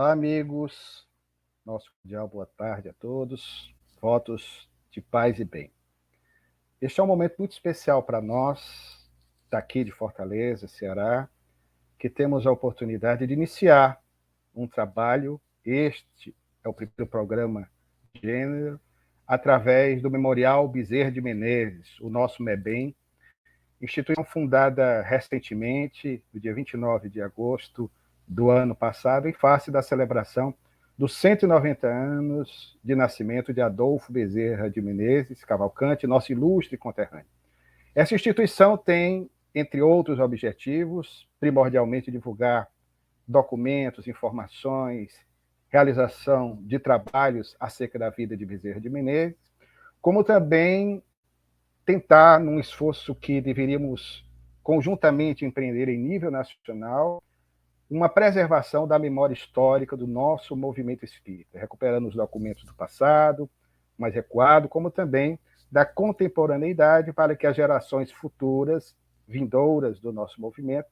Olá, amigos. Nosso cordial boa tarde a todos. Votos de paz e bem. Este é um momento muito especial para nós, daqui de Fortaleza, Ceará, que temos a oportunidade de iniciar um trabalho. Este é o primeiro programa de gênero, através do Memorial Bezerra de Menezes, o nosso MEBEM, instituição fundada recentemente, no dia 29 de agosto do ano passado, em face da celebração dos 190 anos de nascimento de Adolfo Bezerra de Menezes Cavalcante, nosso ilustre conterrâneo. Essa instituição tem, entre outros objetivos, primordialmente divulgar documentos, informações, realização de trabalhos acerca da vida de Bezerra de Menezes, como também tentar, num esforço que deveríamos conjuntamente empreender em nível nacional, uma preservação da memória histórica do nosso movimento espírita, recuperando os documentos do passado, mais recuado, como também da contemporaneidade, para que as gerações futuras, vindouras do nosso movimento,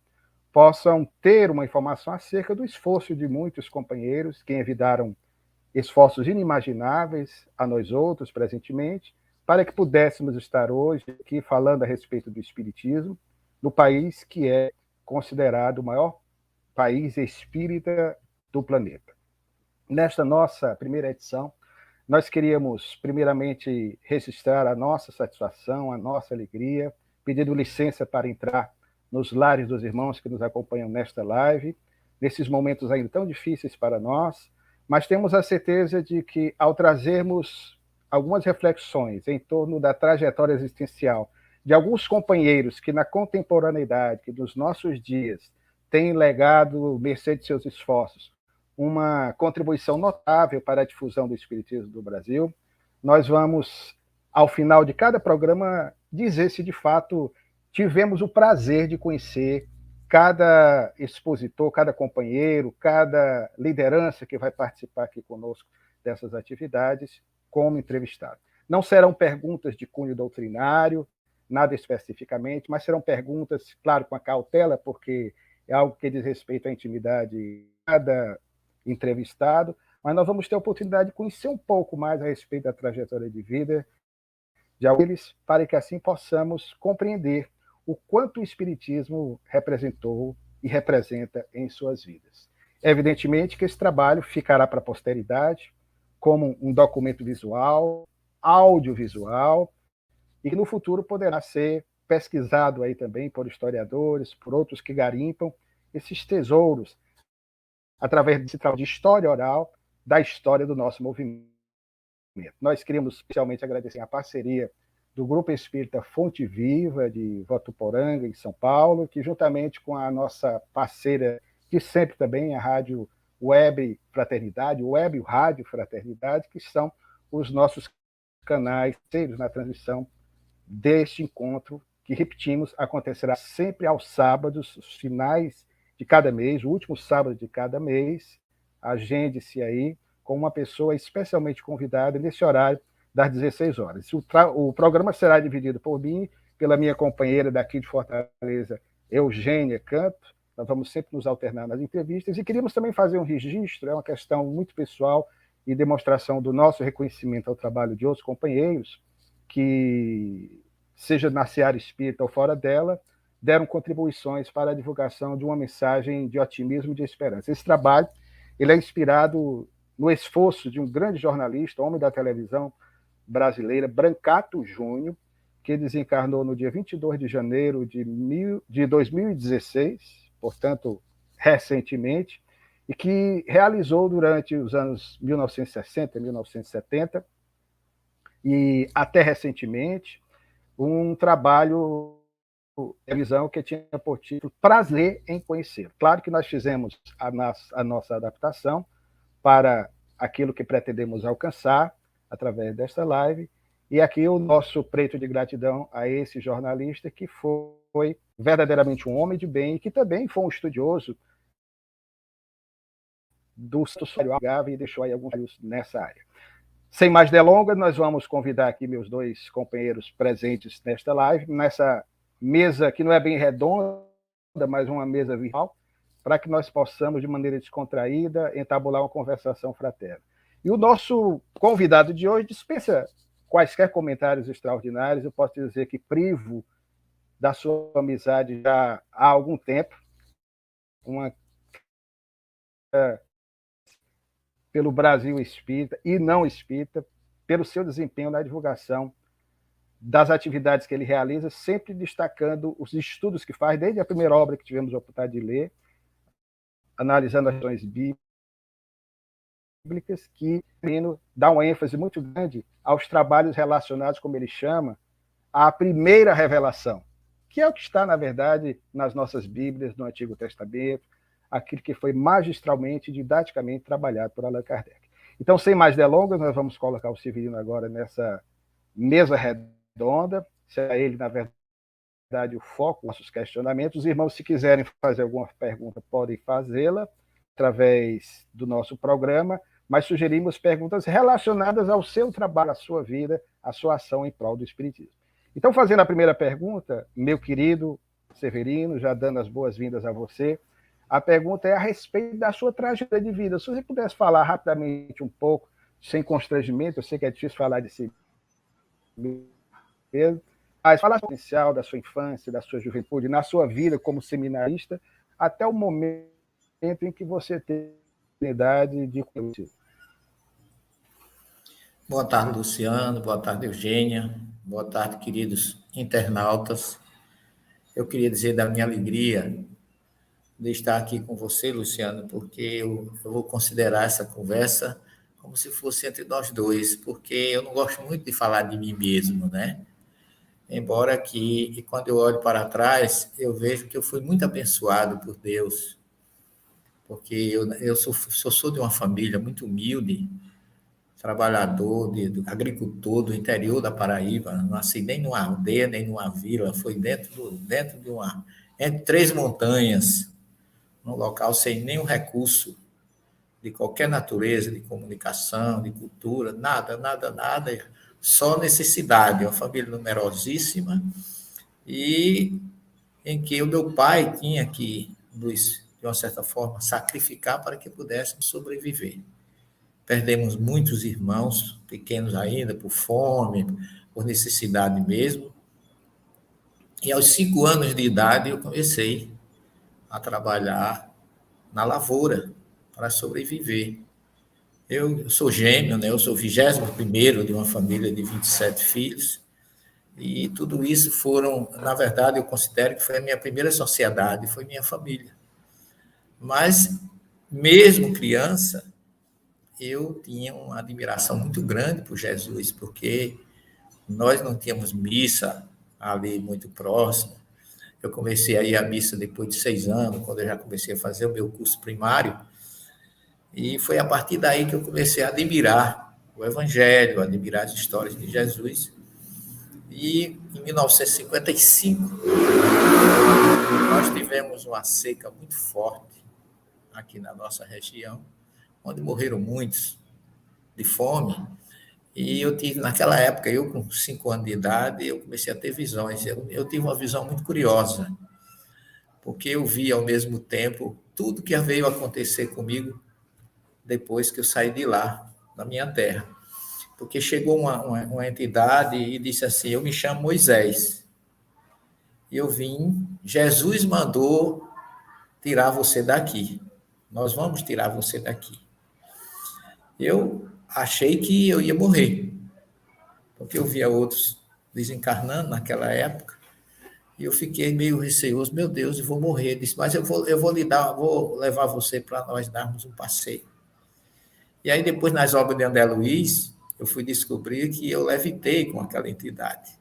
possam ter uma informação acerca do esforço de muitos companheiros que envidaram esforços inimagináveis a nós outros presentemente, para que pudéssemos estar hoje aqui falando a respeito do espiritismo, no país que é considerado o maior país espírita do planeta. Nesta nossa primeira edição, nós queríamos, primeiramente, registrar a nossa satisfação, a nossa alegria, pedindo licença para entrar nos lares dos irmãos que nos acompanham nesta live, nesses momentos ainda tão difíceis para nós, mas temos a certeza de que, ao trazermos algumas reflexões em torno da trajetória existencial de alguns companheiros que, na contemporaneidade, que nos nossos dias, têm legado, mercê de seus esforços, uma contribuição notável para a difusão do espiritismo do Brasil, nós vamos, ao final de cada programa, dizer se de fato tivemos o prazer de conhecer cada expositor, cada companheiro, cada liderança que vai participar aqui conosco dessas atividades como entrevistado. Não serão perguntas de cunho doutrinário, nada especificamente, mas serão perguntas, claro, com a cautela, porque é algo que diz respeito à intimidade de cada entrevistado, mas nós vamos ter a oportunidade de conhecer um pouco mais a respeito da trajetória de vida de alguns, para que assim possamos compreender o quanto o Espiritismo representou e representa em suas vidas. Evidentemente que esse trabalho ficará para a posteridade como um documento visual, audiovisual, e que no futuro poderá ser pesquisado aí também por historiadores, por outros que garimpam esses tesouros através desse trabalho de história oral da história do nosso movimento. Nós queríamos especialmente agradecer a parceria do Grupo Espírita Fonte Viva de Votuporanga, em São Paulo, que juntamente com a nossa parceira de sempre também, a Rádio Web Fraternidade, Web Rádio Fraternidade, que são os nossos canais na transmissão deste encontro, que, repetimos, acontecerá sempre aos sábados, os finais de cada mês, o último sábado de cada mês. Agende-se aí com uma pessoa especialmente convidada nesse horário das 16 horas. O programa será dividido por mim, pela minha companheira daqui de Fortaleza, Eugênia Campos. Nós vamos sempre nos alternar nas entrevistas e queríamos também fazer um registro, é uma questão muito pessoal e demonstração do nosso reconhecimento ao trabalho de outros companheiros que seja na seara espírita ou fora dela, deram contribuições para a divulgação de uma mensagem de otimismo e de esperança. Esse trabalho ele é inspirado no esforço de um grande jornalista, homem da televisão brasileira, Brancato Júnior, que desencarnou no dia 22 de janeiro de 2016, portanto, recentemente, e que realizou durante os anos 1960 e 1970 e até recentemente um trabalho televisão que tinha por título Prazer em Conhecer. Claro que nós fizemos a nossa adaptação para aquilo que pretendemos alcançar através desta live, e aqui o nosso preto de gratidão a esse jornalista que foi verdadeiramente um homem de bem e que também foi um estudioso do Santuário Agave e deixou aí alguns trabalhos nessa área. Sem mais delongas, nós vamos convidar aqui meus dois companheiros presentes nesta live, nessa mesa que não é bem redonda, mas uma mesa virtual, para que nós possamos, de maneira descontraída, entabular uma conversação fraterna. E o nosso convidado de hoje dispensa quaisquer comentários extraordinários. Eu posso dizer que privo da sua amizade já há algum tempo, pelo Brasil espírita e não espírita, pelo seu desempenho na divulgação das atividades que ele realiza, sempre destacando os estudos que faz, desde a primeira obra que tivemos a oportunidade de ler, analisando as questões bíblicas, que dá uma ênfase muito grande aos trabalhos relacionados, como ele chama, à primeira revelação, que é o que está, na verdade, nas nossas Bíblias, no Antigo Testamento, aquilo que foi magistralmente, didaticamente trabalhado por Allan Kardec. Então, sem mais delongas, nós vamos colocar o Severino agora nessa mesa redonda, será ele, na verdade, o foco dos nossos questionamentos. Os irmãos, se quiserem fazer alguma pergunta, podem fazê-la através do nosso programa, mas sugerimos perguntas relacionadas ao seu trabalho, à sua vida, à sua ação em prol do Espiritismo. Então, fazendo a primeira pergunta, meu querido Severino, já dando as boas-vindas a você, a pergunta é a respeito da sua trajetória de vida. Se você pudesse falar rapidamente um pouco, sem constrangimento, eu sei que é difícil falar de si mesmo, mas falar do potencial da sua infância, da sua juventude, na sua vida como seminarista, até o momento em que você teve a oportunidade de conhecer. Boa tarde, Luciano. Boa tarde, Eugênia. Boa tarde, queridos internautas. Eu queria dizer da minha alegria de estar aqui com você, Luciano, porque eu vou considerar essa conversa como se fosse entre nós dois, porque eu não gosto muito de falar de mim mesmo, né? Embora que, quando eu olho para trás, eu vejo que eu fui muito abençoado por Deus, porque eu sou de uma família muito humilde, trabalhador, agricultor do interior da Paraíba, não nasci nem numa aldeia, nem numa vila, foi dentro de entre três montanhas, num local sem nenhum recurso de qualquer natureza, de comunicação, de cultura, nada, nada, nada, só necessidade, uma família numerosíssima, e em que o meu pai tinha que nos, de uma certa forma, sacrificar para que pudéssemos sobreviver. Perdemos muitos irmãos, pequenos ainda, por fome, por necessidade mesmo. E aos 5 anos de idade eu comecei a trabalhar na lavoura para sobreviver. Eu sou gêmeo, né? Eu sou o 21º de uma família de 27 filhos, e tudo isso foram, na verdade, eu considero que foi a minha primeira sociedade, foi minha família. Mas, mesmo criança, eu tinha uma admiração muito grande por Jesus, porque nós não tínhamos missa ali muito próximo. Eu comecei a ir à missa depois de 6 anos, quando eu já comecei a fazer o meu curso primário, e foi a partir daí que eu comecei a admirar o Evangelho, a admirar as histórias de Jesus. E em 1955, nós tivemos uma seca muito forte aqui na nossa região, onde morreram muitos de fome. E eu tive, naquela época, eu com 5 anos de idade, eu comecei a ter visões. Eu tive uma visão muito curiosa, porque eu vi ao mesmo tempo tudo que veio acontecer comigo depois que eu saí de lá, da minha terra. porque chegou uma entidade e disse assim: eu me chamo Moisés. E eu vim, Jesus mandou tirar você daqui. Nós vamos tirar você daqui. Eu achei que eu ia morrer, porque eu via outros desencarnando naquela época, e eu fiquei meio receoso, meu Deus, eu vou morrer. Eu disse, mas vou levar você para nós darmos um passeio. E aí depois, nas obras de André Luiz, eu fui descobrir que eu levitei com aquela entidade.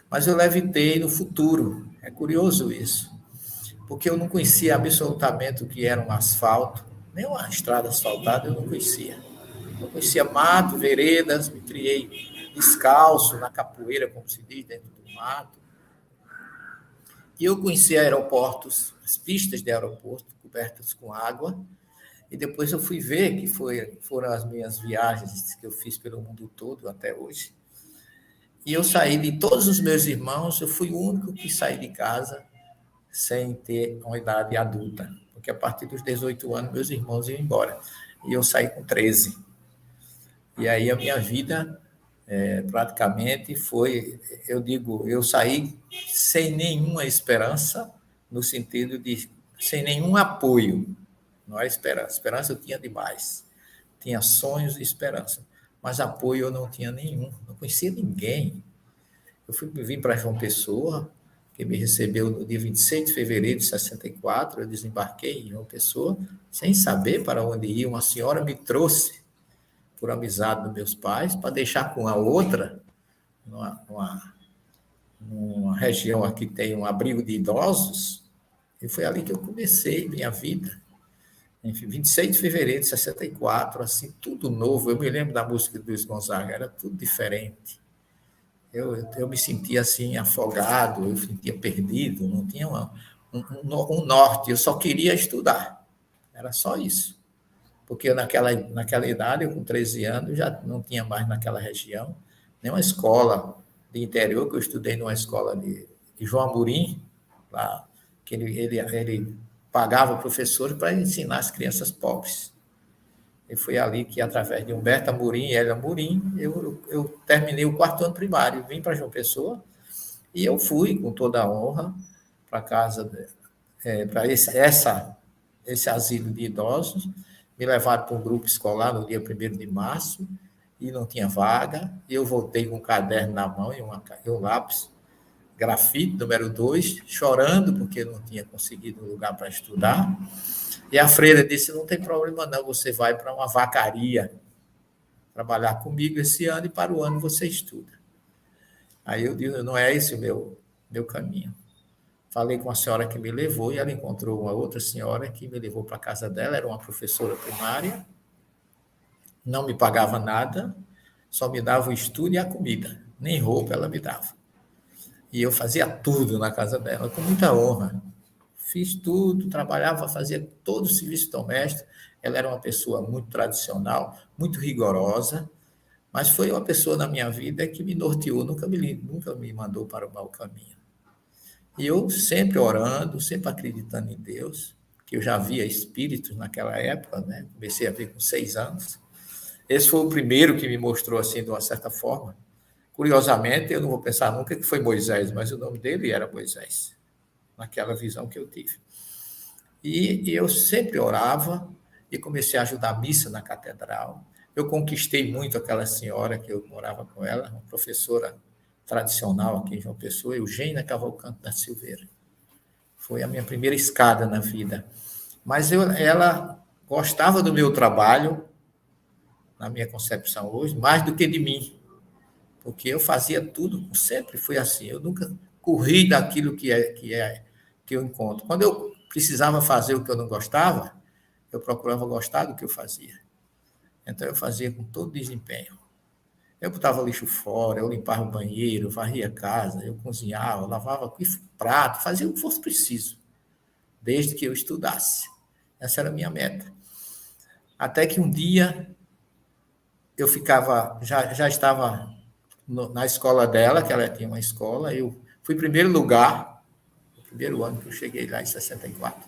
Mas eu levitei no futuro. É curioso isso, porque eu não conhecia absolutamente o que era um asfalto, nem uma estrada asfaltada eu não conhecia. Eu conhecia mato, veredas, me criei descalço, na capoeira, como se diz, dentro do mato. E eu conhecia aeroportos, as pistas de aeroporto cobertas com água, e depois eu fui ver que foram as minhas viagens que eu fiz pelo mundo todo até hoje. E eu saí de todos os meus irmãos, eu fui o único que saí de casa sem ter uma idade adulta, porque a partir dos 18 anos meus irmãos iam embora, e eu saí com 13. E aí a minha vida praticamente foi, eu digo, eu saí sem nenhuma esperança, no sentido de sem nenhum apoio, não é esperança, esperança eu tinha demais, tinha sonhos e esperança, mas apoio eu não tinha nenhum, não conhecia ninguém. Vim para João Pessoa, que me recebeu no dia 26 de fevereiro de 64, eu desembarquei em João Pessoa, sem saber para onde ir, uma senhora me trouxe por amizade dos meus pais, para deixar com a outra, numa região aqui tem um abrigo de idosos, e foi ali que eu comecei minha vida. Enfim, 26 de fevereiro de 64, assim, tudo novo. Eu me lembro da música do Luiz Gonzaga, era tudo diferente. Eu me sentia assim, afogado, eu me sentia perdido, não tinha um norte, eu só queria estudar. Era só isso. Porque eu, naquela idade, eu com 13 anos, já não tinha mais naquela região nenhuma escola de interior, que eu estudei numa escola de João Amorim, lá, que ele pagava professores para ensinar as crianças pobres. E foi ali que, através de Humberto Amorim e Hélio Amorim, eu terminei o 4º ano primário, vim para João Pessoa, e eu fui, com toda a honra, para casa, para esse asilo de idosos. Me levaram para um grupo escolar no dia 1º de março, e não tinha vaga, e eu voltei com um caderno na mão e um lápis, grafite, número 2, chorando, porque não tinha conseguido um lugar para estudar. E a freira disse, não tem problema não, você vai para uma vacaria trabalhar comigo esse ano, e para o ano você estuda. Aí eu digo, não é esse o meu caminho. Falei com a senhora que me levou, e ela encontrou uma outra senhora que me levou para a casa dela, era uma professora primária, não me pagava nada, só me dava o estudo e a comida, nem roupa ela me dava. E eu fazia tudo na casa dela, com muita honra. Fiz tudo, trabalhava, fazia todo o serviço doméstico. Ela era uma pessoa muito tradicional, muito rigorosa, mas foi uma pessoa na minha vida que me norteou, nunca me mandou para o mau caminho. E eu sempre orando, sempre acreditando em Deus, que eu já via espíritos naquela época, né? Comecei a ver com 6 anos. Esse foi o primeiro que me mostrou assim, de uma certa forma. Curiosamente, eu não vou pensar nunca que foi Moisés, mas o nome dele era Moisés, naquela visão que eu tive. E eu sempre orava e comecei a ajudar a missa na catedral. Eu conquistei muito aquela senhora que eu morava com ela, uma professora tradicional aqui em João Pessoa, Eugênia Cavalcante da Silveira. Foi a minha primeira escada na vida. Mas ela gostava do meu trabalho, na minha concepção hoje, mais do que de mim. Porque eu fazia tudo, sempre fui assim. Eu nunca corri daquilo que eu encontro. Quando eu precisava fazer o que eu não gostava, eu procurava gostar do que eu fazia. Então, eu fazia com todo desempenho. Eu botava lixo fora, eu limpava o banheiro, varria a casa, eu cozinhava, lavava prato, fazia o que fosse preciso, desde que eu estudasse. Essa era a minha meta. Até que um dia eu já estava na escola dela, que ela tinha uma escola, eu fui em primeiro lugar, no primeiro ano que eu cheguei lá, em 64.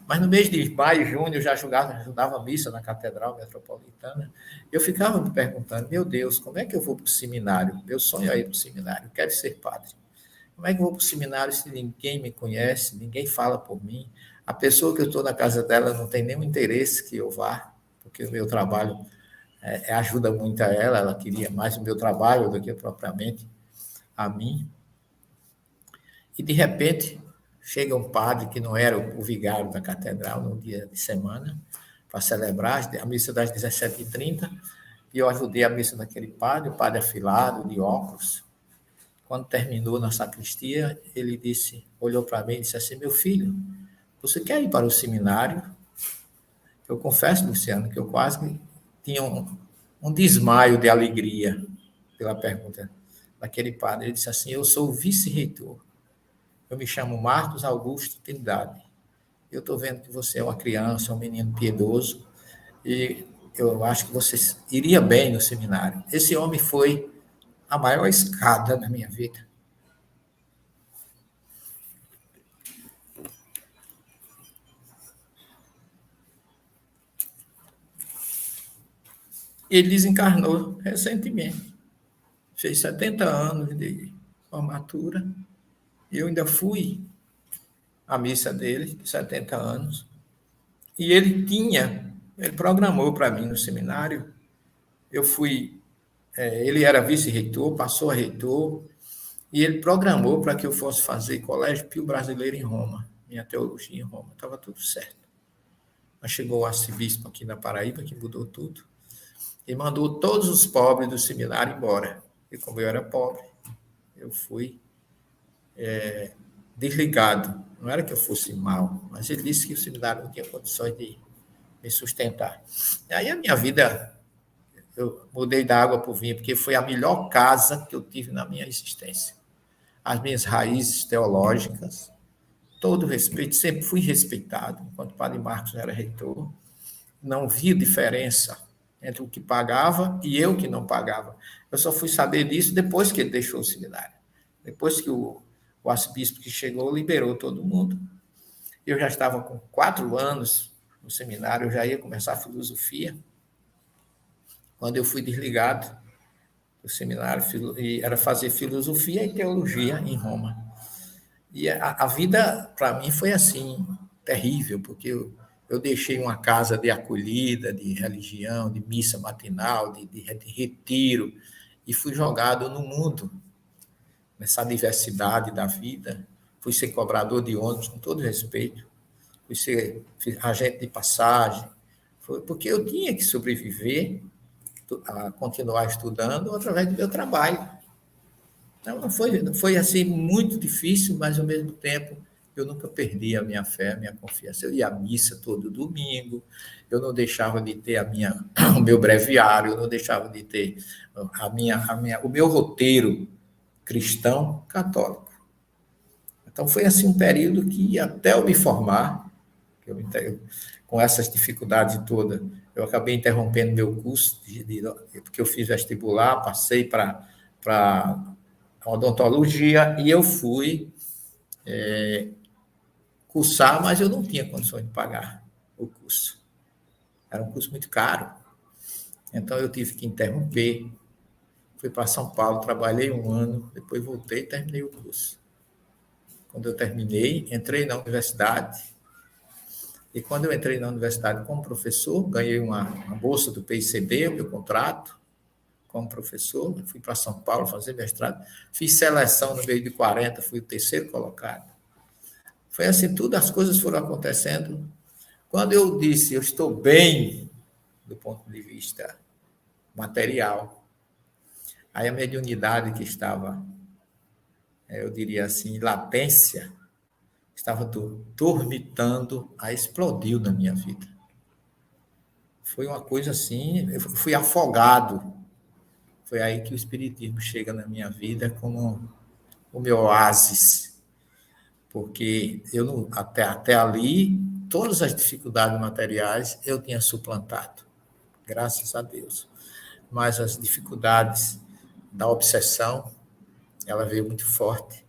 Mas no mês de maio e junho eu já ajudava a missa na Catedral Metropolitana. Eu ficava me perguntando, meu Deus, como é que eu vou para o seminário? Meu sonho é ir para o seminário, eu quero ser padre. Como é que eu vou para o seminário se ninguém me conhece, ninguém fala por mim? A pessoa que eu estou na casa dela não tem nenhum interesse que eu vá, porque o meu trabalho ajuda muito a ela, ela queria mais o meu trabalho do que propriamente a mim. E, de repente, chega um padre que não era o vigário da catedral no dia de semana, para celebrar a missa das 17h30, e eu ajudei a missa daquele padre, o padre afilado, de óculos. Quando terminou na sacristia, ele disse, olhou para mim e disse assim, meu filho, você quer ir para o seminário? Eu confesso, Luciano, que eu quase tinha um desmaio de alegria pela pergunta daquele padre. Ele disse assim, eu sou o vice-reitor. Eu me chamo Marcos Augusto Trindade. Eu estou vendo que você é uma criança, um menino piedoso, e eu acho que você iria bem no seminário. Esse homem foi a maior escada na minha vida. Ele desencarnou recentemente. Fez 70 anos de formatura. Eu ainda fui à missa dele, de 70 anos. E ele programou para mim no seminário. Eu fui, ele era vice-reitor, passou a reitor, e ele programou para que eu fosse fazer Colégio Pio Brasileiro em Roma, minha teologia em Roma. Estava tudo certo. Mas chegou o arcebispo aqui na Paraíba, que mudou tudo, e mandou todos os pobres do seminário embora. E como eu era pobre, eu fui desligado. Não era que eu fosse mal, mas ele disse que o seminário não tinha condições de me sustentar. E aí a minha vida, eu mudei da água para o vinho, porque foi a melhor casa que eu tive na minha existência. As minhas raízes teológicas, todo respeito, sempre fui respeitado, enquanto o padre Marcos era reitor, não via diferença entre o que pagava e eu que não pagava. Eu só fui saber disso depois que ele deixou o seminário. Depois que o arcebispo que chegou liberou todo mundo. Eu já estava com 4 anos no seminário, eu já ia começar a filosofia, quando eu fui desligado do seminário, e era fazer filosofia e teologia em Roma. E a vida, para mim, foi assim, terrível, porque eu deixei uma casa de acolhida, de religião, de missa matinal, de retiro, e fui jogado no mundo, nessa diversidade da vida. Fui ser cobrador de ônibus, com todo respeito, fui ser agente de passagem, foi porque eu tinha que sobreviver, a continuar estudando através do meu trabalho. Então, não foi assim muito difícil, mas ao mesmo tempo eu nunca perdi a minha fé, a minha confiança. Eu ia à missa todo domingo, eu não deixava de ter o meu breviário, eu não deixava de ter o meu roteiro cristão católico. Então foi assim um período que até eu me formar, com essas dificuldades todas, eu acabei interrompendo meu curso, porque eu fiz vestibular, passei para odontologia, e eu fui cursar, mas eu não tinha condições de pagar o curso. Era um curso muito caro. Então, eu tive que interromper. Fui para São Paulo, trabalhei 1 ano, depois voltei e terminei o curso. Quando eu terminei, entrei na universidade. E quando eu entrei na universidade como professor, ganhei uma bolsa do PICD, o meu contrato, como professor, fui para São Paulo fazer mestrado, fiz seleção no meio de 40, fui o 3º colocado. Foi assim, tudo, as coisas foram acontecendo. Quando eu disse, eu estou bem, do ponto de vista material, aí a mediunidade que estava, eu diria assim, latência, estava dormitando, aí explodiu na minha vida. Foi uma coisa assim, eu fui afogado. Foi aí que o Espiritismo chega na minha vida como o meu oásis, porque eu até ali, todas as dificuldades materiais eu tinha suplantado, graças a Deus. Mas as dificuldades da obsessão, ela veio muito forte,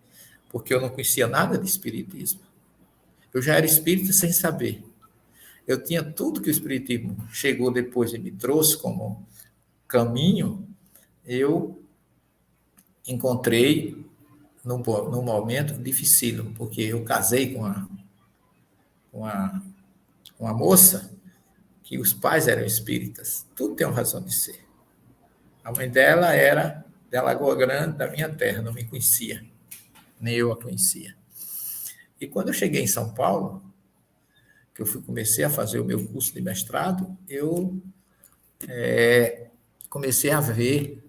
porque eu não conhecia nada de Espiritismo. Eu já era espírita sem saber. Eu tinha tudo que o espiritismo chegou depois e me trouxe como caminho, eu encontrei num momento dificílimo, porque eu casei com uma moça que os pais eram espíritas. Tudo tem uma razão de ser. A mãe dela era da Lagoa Grande, da minha terra, não me conhecia, nem eu a conhecia. E quando eu cheguei em São Paulo, que eu comecei a fazer o meu curso de mestrado, eu comecei a ver,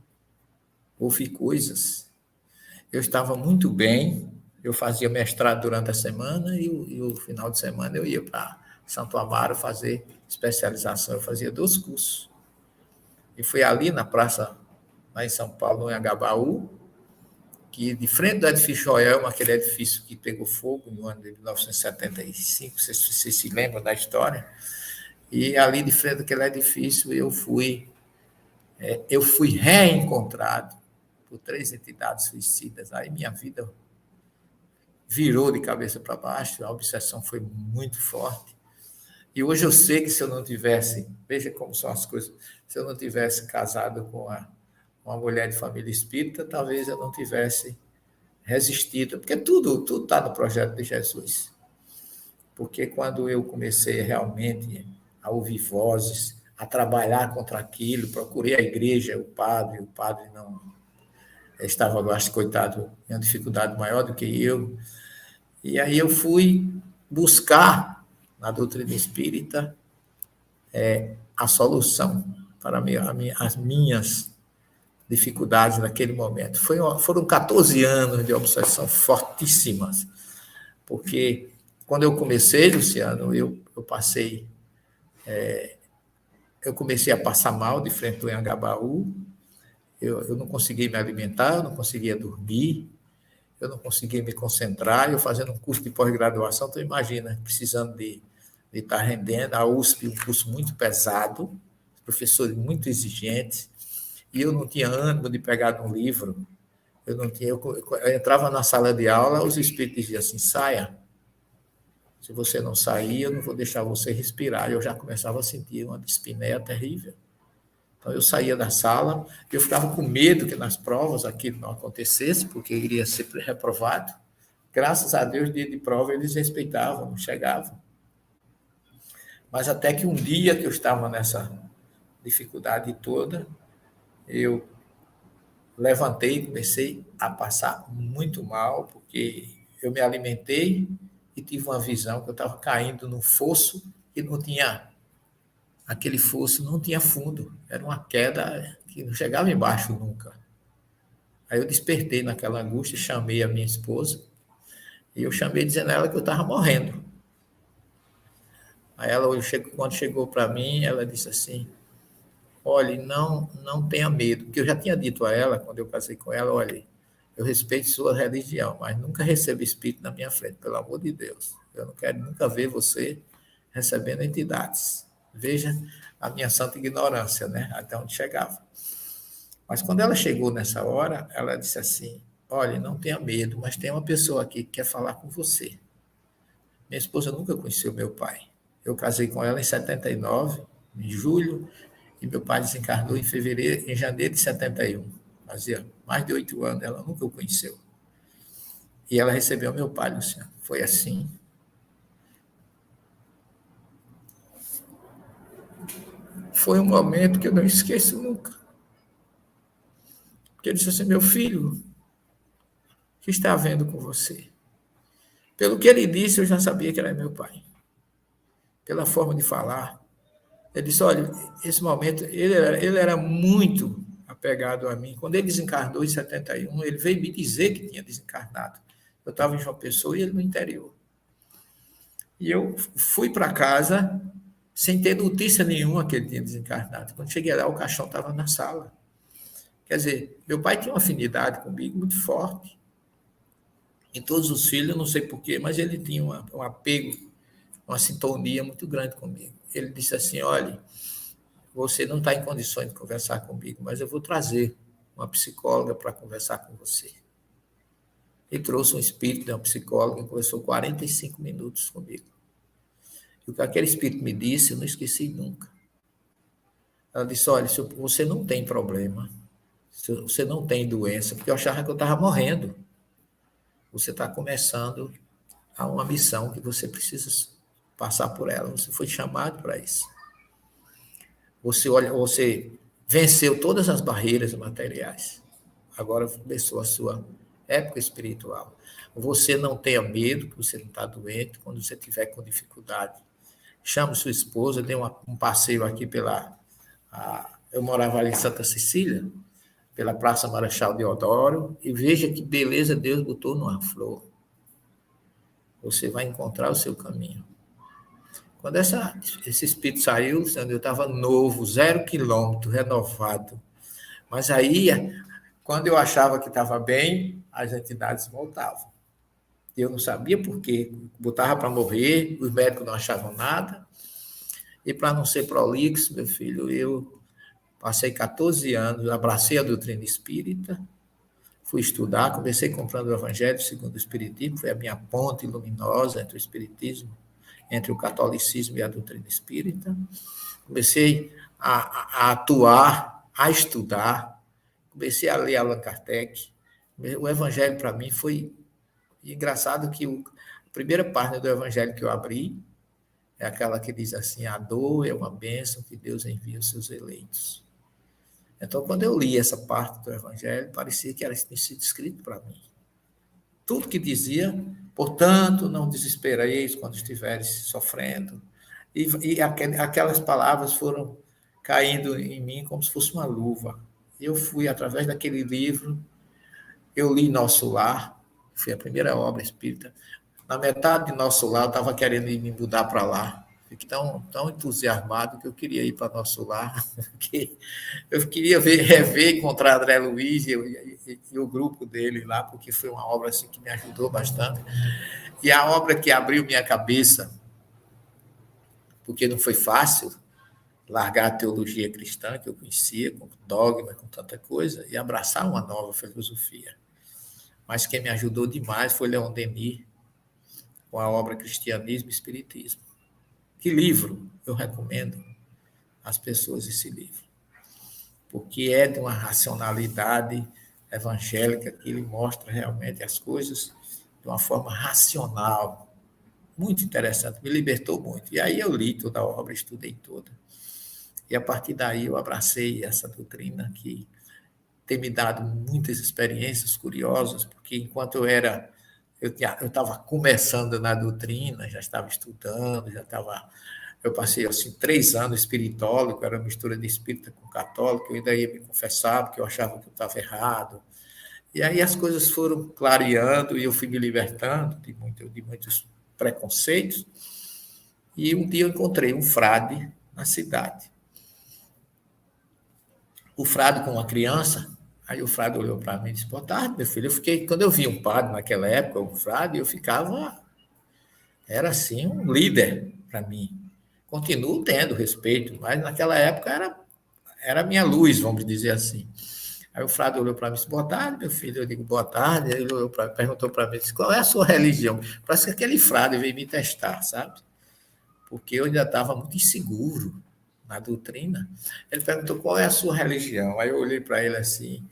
ouvir coisas. Eu estava muito bem, eu fazia mestrado durante a semana e o final de semana eu ia para Santo Amaro fazer especialização. Eu fazia 2 cursos. E foi ali na praça, lá em São Paulo, no Anhangabaú, que de frente do edifício Joelma, aquele edifício que pegou fogo no ano de 1975, vocês se lembram da história, e ali de frente daquele edifício eu fui reencontrado por 3 entidades suicidas. Aí minha vida virou de cabeça para baixo, a obsessão foi muito forte. E hoje eu sei que se eu não tivesse, veja como são as coisas, se eu não tivesse casado com uma mulher de família espírita, talvez eu não tivesse resistido, porque tudo está no projeto de Jesus. Porque quando eu comecei realmente a ouvir vozes, a trabalhar contra aquilo, procurei a igreja, o padre não estava, eu acho, coitado, em uma dificuldade maior do que eu, e aí eu fui buscar na doutrina espírita a solução para as minhas dificuldades naquele momento. Foram 14 anos de obsessão fortíssimas, porque quando eu comecei, Luciano, eu comecei a passar mal de frente do Anhangabaú, eu não conseguia me alimentar, eu não conseguia dormir, eu não conseguia me concentrar, eu fazendo um curso de pós-graduação, tu imagina, precisando de estar rendendo, a USP, um curso muito pesado, professores muito exigentes, e eu não tinha ânimo de pegar um livro, eu entrava na sala de aula, os espíritos diziam assim, saia, se você não sair, eu não vou deixar você respirar, eu já começava a sentir uma dispneia terrível. Então, eu saía da sala, eu ficava com medo que nas provas aquilo não acontecesse, porque eu iria ser reprovado. Graças a Deus, dia de prova, eles respeitavam, não chegavam. Mas até que um dia que eu estava nessa dificuldade toda, eu levantei e comecei a passar muito mal, porque eu me alimentei e tive uma visão que eu estava caindo num fosso e não tinha... Aquele fosso não tinha fundo, era uma queda que não chegava embaixo nunca. Aí eu despertei naquela angústia, chamei a minha esposa, e eu chamei dizendo a ela que eu estava morrendo. Aí ela, quando chegou para mim, ela disse assim, olha, não tenha medo, porque eu já tinha dito a ela, quando eu casei com ela, olha, eu respeito sua religião, mas nunca receba espírito na minha frente, pelo amor de Deus. Eu não quero nunca ver você recebendo entidades. Veja a minha santa ignorância, né? Até onde chegava. Mas quando ela chegou nessa hora, ela disse assim, olha, não tenha medo, mas tem uma pessoa aqui que quer falar com você. Minha esposa nunca conheceu meu pai. Eu casei com ela em 79, em julho, e meu pai desencarnou em janeiro de 71. Fazia mais de 8 anos, ela nunca o conheceu. E ela recebeu meu pai, Luciano. Foi assim. Foi um momento que eu não esqueço nunca. Porque ele disse assim, meu filho, o que está havendo com você? Pelo que ele disse, eu já sabia que era meu pai. Pela forma de falar. Ele disse, olha, esse momento, ele era muito apegado a mim. Quando ele desencarnou em 71, ele veio me dizer que tinha desencarnado. Eu estava em João Pessoa e ele no interior. E eu fui para casa sem ter notícia nenhuma que ele tinha desencarnado. Quando cheguei lá, o caixão estava na sala. Quer dizer, meu pai tinha uma afinidade comigo muito forte. Em todos os filhos, eu não sei porquê, mas ele tinha um apego, uma sintonia muito grande comigo. Ele disse assim, olha, você não está em condições de conversar comigo, mas eu vou trazer uma psicóloga para conversar com você. e trouxe um espírito de uma psicóloga que conversou 45 minutos comigo. E o que aquele espírito me disse, eu não esqueci nunca. Ela disse, olha, você não tem problema, você não tem doença, porque eu achava que eu estava morrendo. Você está começando a uma missão que você precisa passar por ela. Você foi chamado para isso. Você venceu todas as barreiras materiais. Agora começou a sua época espiritual. Você não tenha medo, que você não está doente, quando você estiver com dificuldade. Chame sua esposa, dê um passeio aqui eu morava ali em Santa Cecília, pela Praça Marechal Deodoro, e veja que beleza Deus botou numa flor. Você vai encontrar o seu caminho. Quando esse espírito saiu, eu estava novo, 0 quilômetro, renovado. Mas aí, quando eu achava que estava bem, as entidades voltavam. Eu não sabia por quê. Botava para morrer, os médicos não achavam nada. E para não ser prolixo, meu filho, eu passei 14 anos, abracei a doutrina espírita, fui estudar, comecei comprando o Evangelho segundo o Espiritismo, foi a minha ponte luminosa entre o Espiritismo, entre o catolicismo e a doutrina espírita. Comecei a atuar, a estudar, comecei a ler Allan Kardec. O Evangelho, para mim, foi engraçado que a primeira página do Evangelho que eu abri é aquela que diz assim, a dor é uma bênção que Deus envia aos seus eleitos. Então, quando eu li essa parte do Evangelho, parecia que era tinha sido escrito para mim. Tudo que dizia, portanto, não desespereis quando estiveres sofrendo. E aquelas palavras foram caindo em mim como se fosse uma luva. Eu fui, através daquele livro, eu li Nosso Lar, foi a primeira obra espírita. Na metade de Nosso Lar, eu estava querendo me mudar para lá. Fiquei tão entusiasmado que eu queria ir para Nosso Lar, que eu queria rever, encontrar André Luiz e o grupo dele lá, porque foi uma obra assim, que me ajudou bastante. E a obra que abriu minha cabeça, porque não foi fácil largar a teologia cristã que eu conhecia, com dogma, com tanta coisa, e abraçar uma nova filosofia. Mas quem me ajudou demais foi Leon Denis, com a obra Cristianismo e Espiritismo. Que livro eu recomendo às pessoas esse livro? Porque é de uma racionalidade evangélica que ele mostra realmente as coisas de uma forma racional. Muito interessante, me libertou muito. E aí eu li toda a obra, estudei toda. E a partir daí eu abracei essa doutrina que tem me dado muitas experiências curiosas, porque enquanto eu estava começando na doutrina, já estava estudando, eu passei assim 3 anos espiritólogo, era uma mistura de espírita com católico, eu ainda ia me confessar, porque eu achava que eu estava errado. E aí as coisas foram clareando e eu fui me libertando de muitos preconceitos. E um dia eu encontrei um frade na cidade. O frade com uma criança. Aí o frade olhou para mim e disse, boa tarde, meu filho. Quando eu vi um padre naquela época, um frade, era assim um líder para mim. Continuo tendo respeito, mas naquela época era minha luz, vamos dizer assim. Aí o frade olhou para mim e disse, boa tarde, meu filho. Eu digo, boa tarde. Ele perguntou para mim, disse, qual é a sua religião? Parece que aquele frade veio me testar, sabe? Porque eu ainda estava muito inseguro na doutrina. Ele perguntou, qual é a sua religião? Aí eu olhei para ele assim,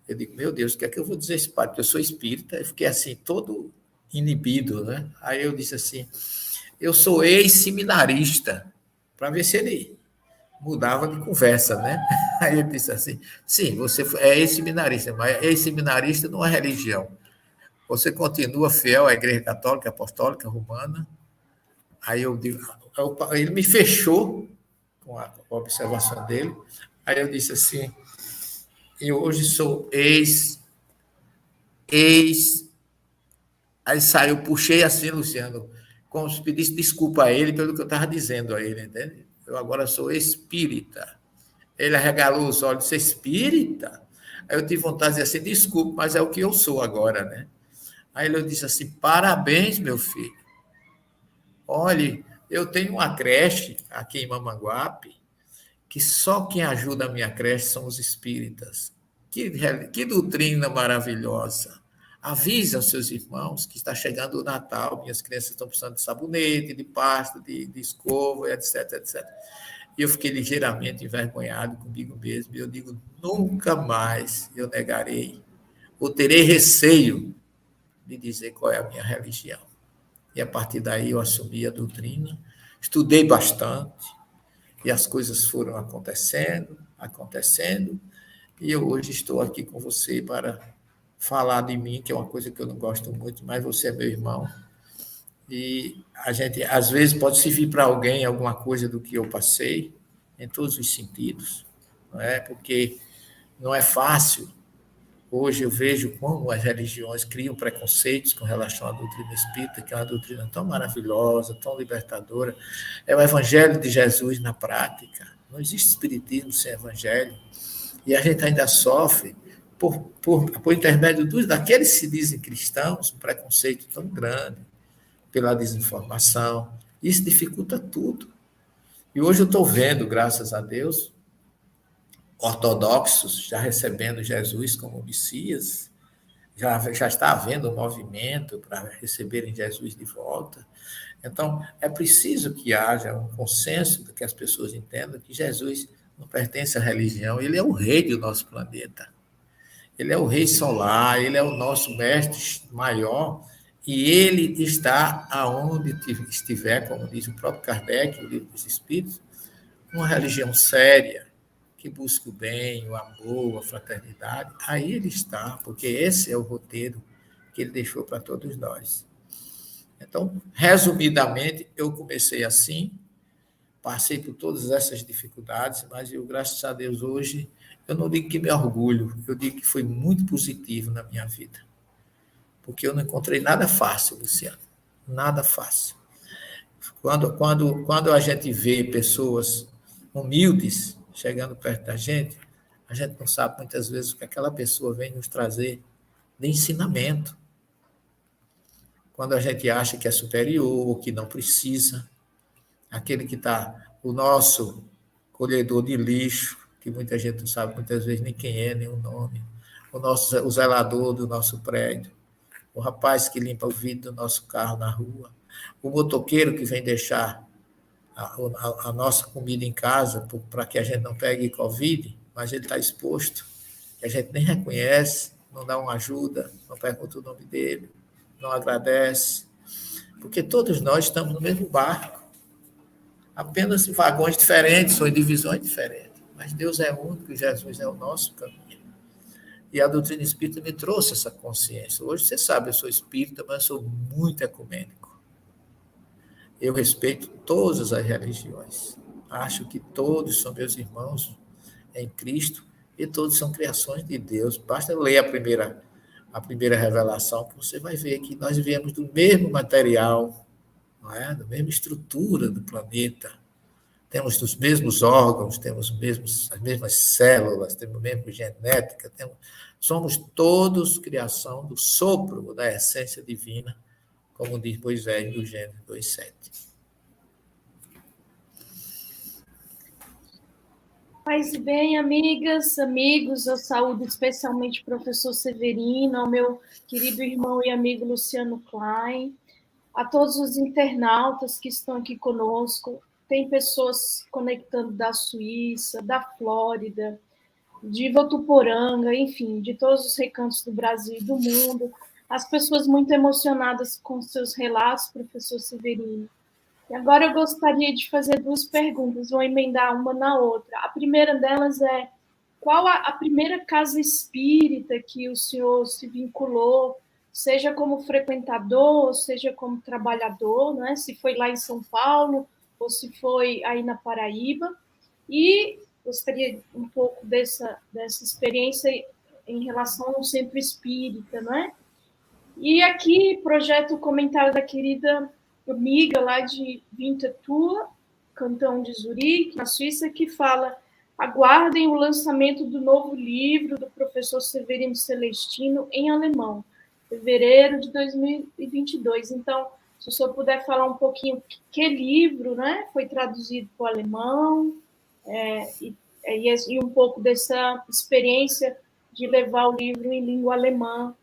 eu digo, meu Deus, o que é que eu vou dizer a esse padre? Porque eu sou espírita. Eu fiquei assim, todo inibido, né? Aí eu disse assim, eu sou ex-seminarista, para ver se ele mudava de conversa, né? Aí ele disse assim, sim, você é ex-seminarista, mas ex-seminarista não é religião. Você continua fiel à Igreja Católica, Apostólica, Romana. Aí eu digo, ele me fechou com a observação dele. Aí eu disse assim, eu hoje sou ex. Aí saiu, puxei assim, Luciano, como se pedisse desculpa a ele pelo que eu estava dizendo a ele, entende? Eu agora sou espírita. Ele arregalou os olhos, disse, espírita? Aí eu tive vontade de dizer assim, desculpa, mas é o que eu sou agora, né? Aí ele disse assim, parabéns, meu filho. Olhe, eu tenho uma creche aqui em Mamanguape, que só quem ajuda a minha creche são os espíritas. Que doutrina maravilhosa. avise aos seus irmãos que está chegando o Natal, minhas crianças estão precisando de sabonete, de pasta, de escova, etc, etc. E eu fiquei ligeiramente envergonhado comigo mesmo, e eu digo, nunca mais eu negarei, ou terei receio de dizer qual é a minha religião. E a partir daí eu assumi a doutrina, estudei bastante, e as coisas foram acontecendo, acontecendo, e eu hoje estou aqui com você para falar de mim, que é uma coisa que eu não gosto muito, mas você é meu irmão, e a gente, às vezes, pode servir para alguém alguma coisa do que eu passei, em todos os sentidos, não é? Porque não é fácil. Hoje eu vejo como as religiões criam preconceitos com relação à doutrina espírita, que é uma doutrina tão maravilhosa, tão libertadora. É o evangelho de Jesus na prática. Não existe espiritismo sem evangelho. E a gente ainda sofre, por intermédio daqueles que se dizem cristãos, um preconceito tão grande, pela desinformação. Isso dificulta tudo. E hoje eu estou vendo, graças a Deus, ortodoxos já recebendo Jesus como Messias, já está havendo um movimento para receberem Jesus de volta. Então, é preciso que haja um consenso, que as pessoas entendam que Jesus não pertence à religião, ele é o rei do nosso planeta. Ele é o rei solar, ele é o nosso mestre maior, e ele está aonde estiver, como diz o próprio Kardec, o Livro dos Espíritos, uma religião séria, que busca o bem, o amor, a fraternidade, aí ele está, porque esse é o roteiro que ele deixou para todos nós. Então, resumidamente, eu comecei assim, passei por todas essas dificuldades, mas eu, graças a Deus, hoje, eu não digo que me orgulho, eu digo que foi muito positivo na minha vida. Porque eu não encontrei nada fácil, Luciano. Nada fácil. Quando a gente vê pessoas humildes chegando perto da gente, a gente não sabe muitas vezes o que aquela pessoa vem nos trazer de ensinamento. Quando a gente acha que é superior, que não precisa, aquele que está, o nosso colhedor de lixo, que muita gente não sabe muitas vezes nem quem é, nem o nome, o zelador do nosso prédio, o rapaz que limpa o vidro do nosso carro na rua, o motoqueiro que vem deixar a nossa comida em casa para que a gente não pegue Covid, mas ele está exposto, que a gente nem reconhece, não dá uma ajuda, não pergunta o nome dele, não agradece, porque todos nós estamos no mesmo barco, apenas em vagões diferentes ou em divisões diferentes, mas Deus é único e Jesus é o nosso caminho. E a doutrina espírita me trouxe essa consciência. Hoje, você sabe, eu sou espírita, mas sou muito ecumênico. Eu respeito todas as religiões. Acho que todos são meus irmãos em Cristo e todos são criações de Deus. Basta ler a primeira revelação que você vai ver que nós viemos do mesmo material, não é? Da mesma estrutura do planeta. Temos os mesmos órgãos, temos as mesmas células, temos a mesma genética, somos todos criação do sopro da essência divina, como diz Moisés do Gênesis 2:7. Paz e bem, amigas, amigos, eu saúdo especialmente o professor Severino, ao meu querido irmão e amigo Luciano Klein, a todos os internautas que estão aqui conosco. Tem pessoas conectando da Suíça, da Flórida, de Votuporanga, enfim, de todos os recantos do Brasil e do mundo. As pessoas muito emocionadas com seus relatos, professor Severino. E agora eu gostaria de fazer duas perguntas, vou emendar uma na outra. A primeira delas é, qual a primeira casa espírita que o senhor se vinculou, seja como frequentador, seja como trabalhador, né? Se foi lá em São Paulo, ou se foi aí na Paraíba, e gostaria um pouco dessa experiência em relação ao centro espírita, né? E aqui projeto o comentário da querida amiga lá de Winterthur, cantão de Zurique, na Suíça, que fala: aguardem o lançamento do novo livro do professor Severino Celestino em alemão, fevereiro de 2022. Então, se o senhor puder falar um pouquinho que livro, né, foi traduzido para o alemão, e um pouco dessa experiência de levar o livro em língua alemã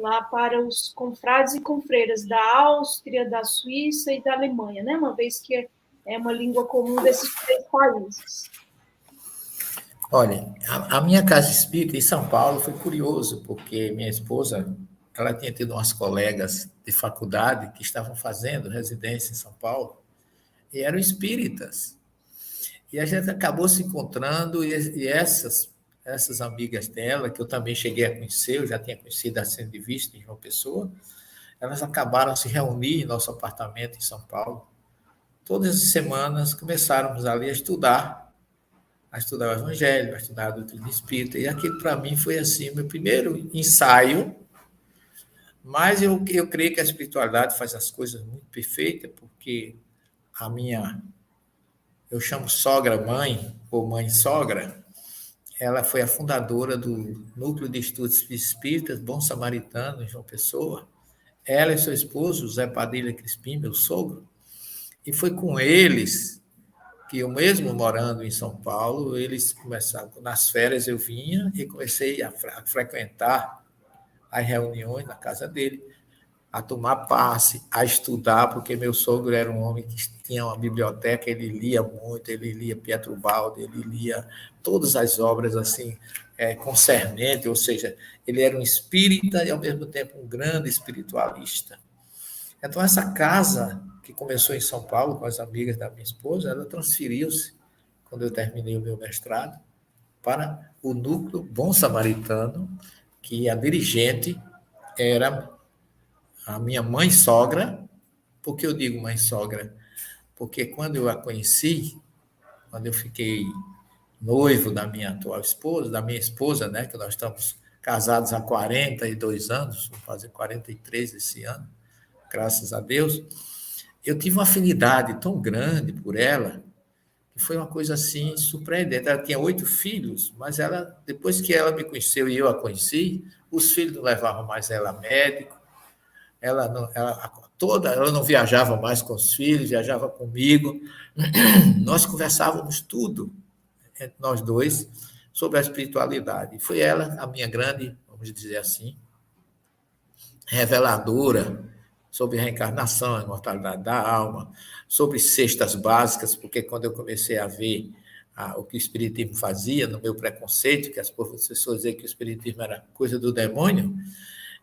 lá para os confrades e confreiras da Áustria, da Suíça e da Alemanha, né? Uma vez que é uma língua comum desses 3 países. Olha, a minha casa espírita em São Paulo foi curioso, porque minha esposa, ela tinha tido umas colegas de faculdade que estavam fazendo residência em São Paulo e eram espíritas. E a gente acabou se encontrando e essas amigas dela, que eu também cheguei a conhecer, eu já tinha conhecido a Cena de Vista em João Pessoa, elas acabaram se reunir em nosso apartamento em São Paulo. Todas as semanas começáramos ali a estudar o Evangelho, a estudar a doutrina espírita, e aquilo para mim foi assim, meu primeiro ensaio, mas eu creio que a espiritualidade faz as coisas muito perfeitas, porque a minha, eu chamo sogra-mãe, ou mãe-sogra, ela foi a fundadora do Núcleo de Estudos Espíritas Bom Samaritano, em João Pessoa, ela e seu esposo, José Padilha Crispim, meu sogro, e foi com eles que eu mesmo morando em São Paulo, eles começaram, nas férias eu vinha e comecei a frequentar as reuniões na casa dele, a tomar passe, a estudar, porque meu sogro era um homem que tinha uma biblioteca, ele lia muito, ele lia Pietro Baldi, ele lia todas as obras assim, concernentes, ou seja, ele era um espírita e ao mesmo tempo um grande espiritualista. Então essa casa que começou em São Paulo com as amigas da minha esposa, ela transferiu-se, quando eu terminei o meu mestrado, para o Núcleo Bom Samaritano, que a dirigente era a minha mãe-sogra. Por que eu digo mãe-sogra? Porque quando eu a conheci, quando eu fiquei noivo da minha atual esposa, da minha esposa, né, que nós estamos casados há 42 anos, vou fazer 43 esse ano, graças a Deus, eu tive uma afinidade tão grande por ela, que foi uma coisa assim surpreendente. Ela tinha 8 filhos, mas ela, depois que ela me conheceu e eu a conheci, os filhos não levavam mais ela a médico, ela não viajava mais com os filhos, viajava comigo. Nós conversávamos tudo, nós dois, sobre a espiritualidade. E foi ela a minha grande, vamos dizer assim, reveladora sobre reencarnação, a imortalidade da alma, sobre cestas básicas, porque quando eu comecei a ver o que o Espiritismo fazia, no meu preconceito, que as pessoas diziam que o Espiritismo era coisa do demônio,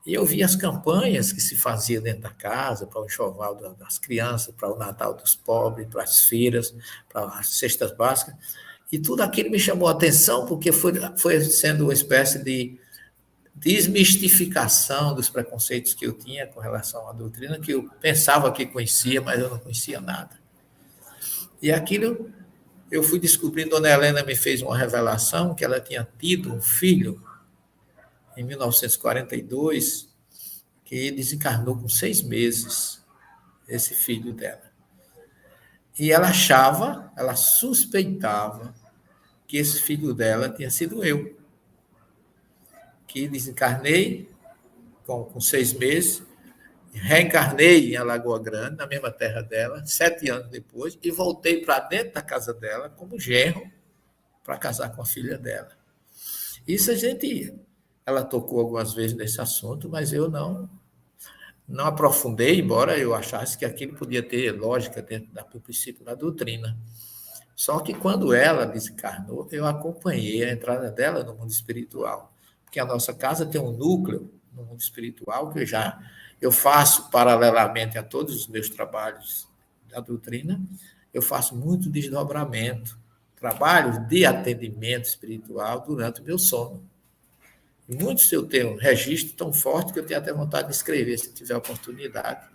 e eu vi as campanhas que se faziam dentro da casa, para o enxoval das crianças, para o Natal dos pobres, para as feiras, para as cestas básicas, e tudo aquilo me chamou a atenção, porque foi sendo uma espécie de desmistificação dos preconceitos que eu tinha com relação à doutrina, que eu pensava que conhecia, mas eu não conhecia nada. E aquilo eu fui descobrindo, Dona Helena me fez uma revelação que ela tinha tido um filho em 1942 que desencarnou com 6 meses, esse filho dela. E ela achava, ela suspeitava que esse filho dela tinha sido eu, que desencarnei com 6 meses, reencarnei em Alagoa Grande, na mesma terra dela, 7 anos depois, e voltei para dentro da casa dela como genro para casar com a filha dela. Isso ela tocou algumas vezes nesse assunto, mas eu não aprofundei, embora eu achasse que aquilo podia ter lógica dentro do princípio da doutrina. Só que quando ela desencarnou, eu acompanhei a entrada dela no mundo espiritual, porque a nossa casa tem um núcleo no mundo espiritual que eu faço paralelamente a todos os meus trabalhos da doutrina, eu faço muito desdobramento, trabalho de atendimento espiritual durante o meu sono. E muitos eu tenho um registro tão forte que eu tenho até vontade de escrever, se tiver oportunidade,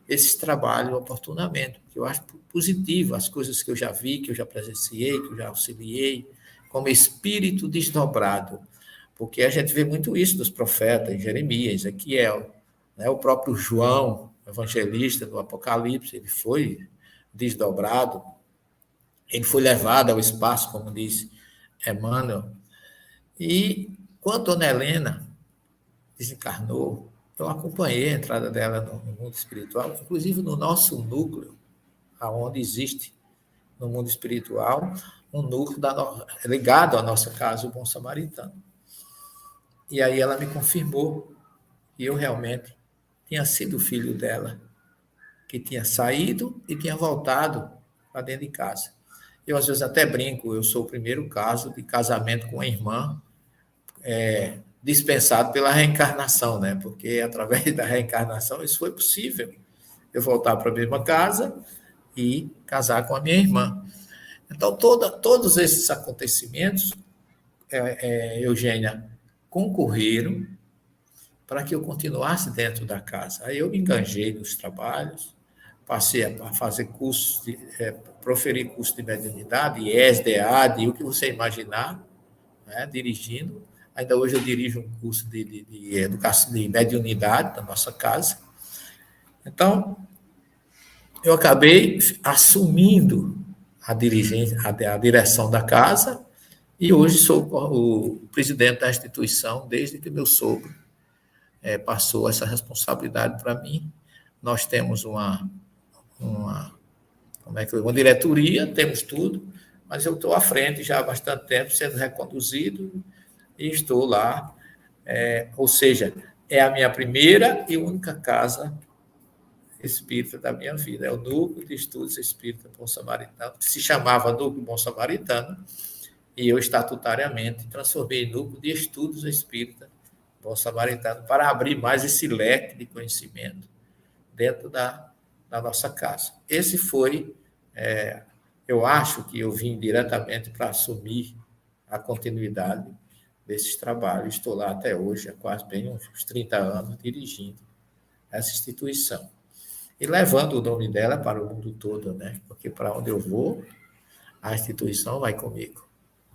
esses trabalhos oportunamente, porque eu acho positivo as coisas que eu já vi, que eu já presenciei, que eu já auxiliei, como espírito desdobrado, porque a gente vê muito isso dos profetas, Jeremias, Ezequiel, né? O próprio João, evangelista do Apocalipse, ele foi desdobrado, ele foi levado ao espaço, como diz Emmanuel. E quando Dona Helena desencarnou, eu acompanhei a entrada dela no mundo espiritual, inclusive no nosso núcleo, aonde existe no mundo espiritual um núcleo ligado à nossa casa, o Bom Samaritano. E aí ela me confirmou que eu realmente tinha sido filho dela, que tinha saído e tinha voltado para dentro de casa. Eu, às vezes, até brinco, eu sou o primeiro caso de casamento com a irmã dispensado pela reencarnação, né? Porque através da reencarnação isso foi possível. Eu voltar para a mesma casa e casar com a minha irmã. Então, todos esses acontecimentos, Eugênia, concorreram para que eu continuasse dentro da casa. Aí eu me enganjei nos trabalhos, passei a fazer cursos, proferir curso de mediunidade, IES, DEAD, o que você imaginar, né, dirigindo. Ainda hoje eu dirijo um curso de educação de mediunidade da nossa casa. Então, eu acabei assumindo a direção da casa e hoje sou o presidente da instituição desde que meu sogro passou essa responsabilidade para mim. Nós temos uma diretoria, temos tudo, mas eu estou à frente já há bastante tempo, sendo reconduzido e estou lá. Ou seja, é a minha primeira e única casa espírita da minha vida. É o Núcleo de Estudos Espírita Bom Samaritano, que se chamava Núcleo Bom Samaritano, e eu, estatutariamente, transformei em Núcleo de Estudos Espírita Bom Samaritano para abrir mais esse leque de conhecimento dentro da nossa casa. Esse foi, eu acho que eu vim diretamente para assumir a continuidade desses trabalhos. Estou lá até hoje, há quase bem uns 30 anos, dirigindo essa instituição. E levando o nome dela para o mundo todo, né? Porque para onde eu vou, a instituição vai comigo.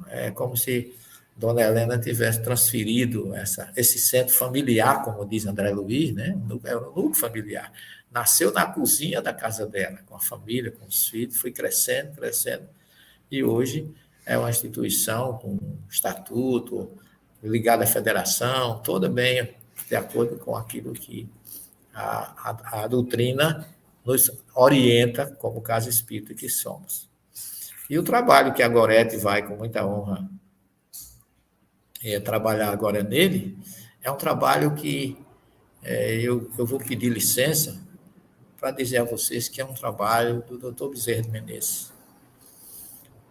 É como se Dona Helena tivesse transferido esse centro familiar, como diz André Luiz, né? É o núcleo familiar. Nasceu na cozinha da casa dela, com a família, com os filhos, foi crescendo, e hoje é uma instituição com estatuto, ligada à federação, toda bem de acordo com aquilo que a doutrina nos orienta como casa espírita que somos. E o trabalho que a Gorete vai, com muita honra, trabalhar agora nele, é um trabalho que eu vou pedir licença para dizer a vocês que é um trabalho do Dr. Bezerra de Menezes.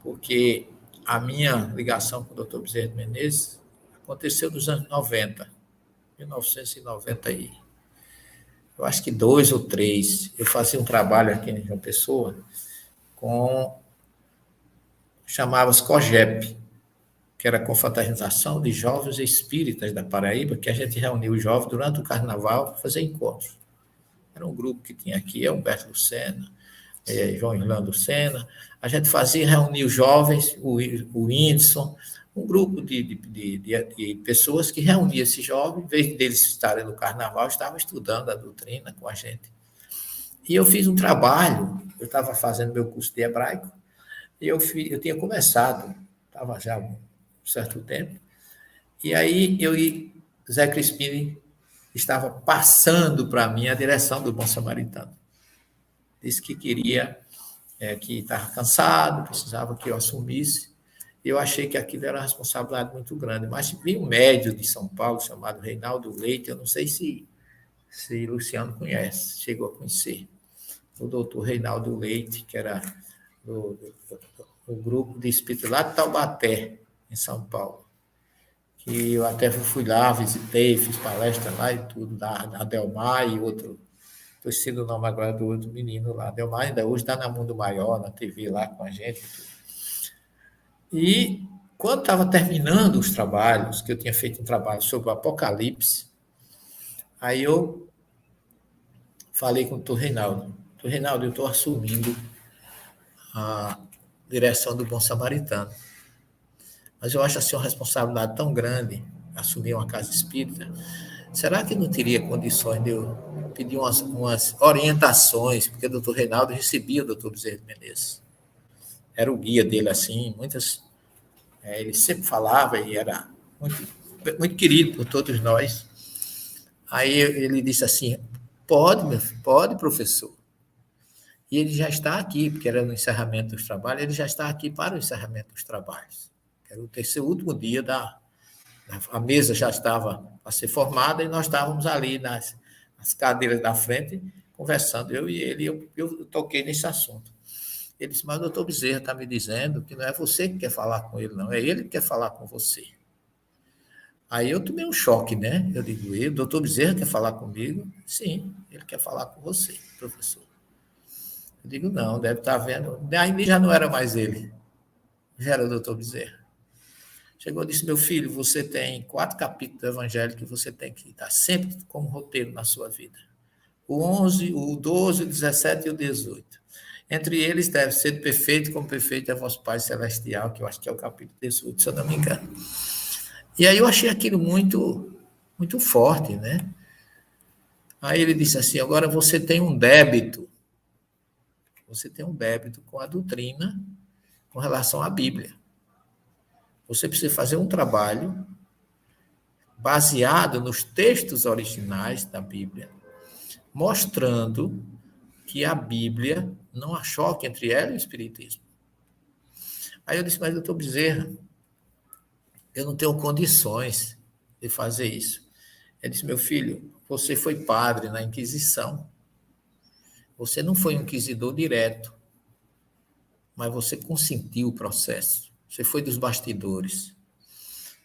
Porque a minha ligação com o Dr. Bezerra de Menezes aconteceu nos anos 90, 1990 aí. Eu acho que 2 ou 3, eu fazia um trabalho aqui em João Pessoa chamava-se COGEP, que era a Confraternização de Jovens Espíritas da Paraíba, que a gente reuniu os jovens durante o carnaval para fazer encontros. Era um grupo que tinha aqui, Humberto Lucena, João Irlando Lucena. A gente reunir os jovens, o Whindersson, um grupo de pessoas que reunia esses jovens, em vez deles estarem no carnaval, estavam estudando a doutrina com a gente. E eu fiz um trabalho, eu estava fazendo meu curso de hebraico, e eu tinha começado, estava já há um certo tempo, e aí Zé Crispini estava passando para mim a direção do Bom Samaritano. Disse que queria, que estava cansado, precisava que eu assumisse. Eu achei que aquilo era uma responsabilidade muito grande, mas vi um médium de São Paulo chamado Reinaldo Leite, eu não sei se Luciano conhece, chegou a conhecer, o doutor Reinaldo Leite, que era do grupo de espírito lá de Taubaté, em São Paulo, que eu até fui lá, visitei, fiz palestra lá e tudo, da Adelmar e outro, estou esquecendo o nome agora do outro menino lá, Adelmar ainda hoje está na Mundo Maior, na TV lá com a gente e tudo. E quando estava terminando os trabalhos, que eu tinha feito um trabalho sobre o Apocalipse, aí eu falei com o doutor Reinaldo. Doutor Reinaldo, eu estou assumindo a direção do Bom Samaritano. Mas eu acho assim uma responsabilidade tão grande, assumir uma casa espírita. Será que não teria condições de eu pedir umas orientações? Porque o doutor Reinaldo recebia o doutor Bezerra de Menezes. Era o guia dele, assim, ele sempre falava e era muito, muito querido por todos nós. Aí ele disse assim, pode, professor. E ele já está aqui, porque era no encerramento dos trabalhos, ele já está aqui para o encerramento dos trabalhos. Era o último dia A mesa já estava a ser formada e nós estávamos ali nas cadeiras da frente, conversando, eu e ele, eu toquei nesse assunto. Ele disse, mas o doutor Bezerra está me dizendo que não é você que quer falar com ele, não, é ele que quer falar com você. Aí eu tomei um choque, né? Eu digo, o doutor Bezerra quer falar comigo? Sim, ele quer falar com você, professor. Eu digo, não, deve estar vendo. Aí já não era mais ele, já era o doutor Bezerra. Chegou e disse, meu filho, você tem 4 capítulos do Evangelho que você tem que dar sempre como roteiro na sua vida. O 11, o 12, o 17 e o 18. Entre eles deve ser perfeito como perfeito é vosso Pai Celestial, que eu acho que é o capítulo 18, se eu não me engano. E aí eu achei aquilo muito, muito forte, né? Aí ele disse assim, agora você tem um débito. Você tem um débito com a doutrina com relação à Bíblia. Você precisa fazer um trabalho baseado nos textos originais da Bíblia, mostrando que a Bíblia não há choque entre ela e o Espiritismo. Aí eu disse, mas doutor Bezerra, eu não tenho condições de fazer isso. Ele disse, meu filho, você foi padre na Inquisição. Você não foi um inquisidor direto, mas você consentiu o processo. Você foi dos bastidores.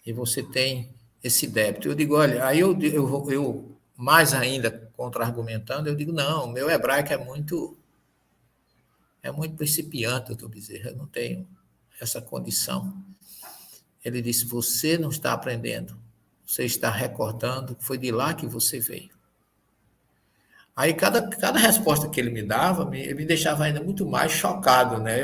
E você tem esse débito. Eu digo, olha, aí eu mais ainda contra-argumentando, eu digo, não, o meu hebraico é muito principiante, doutor Bezerra, eu não tenho essa condição. Ele disse, você não está aprendendo, você está recordando, foi de lá que você veio. Aí cada resposta que ele me dava, me deixava ainda muito mais chocado, né?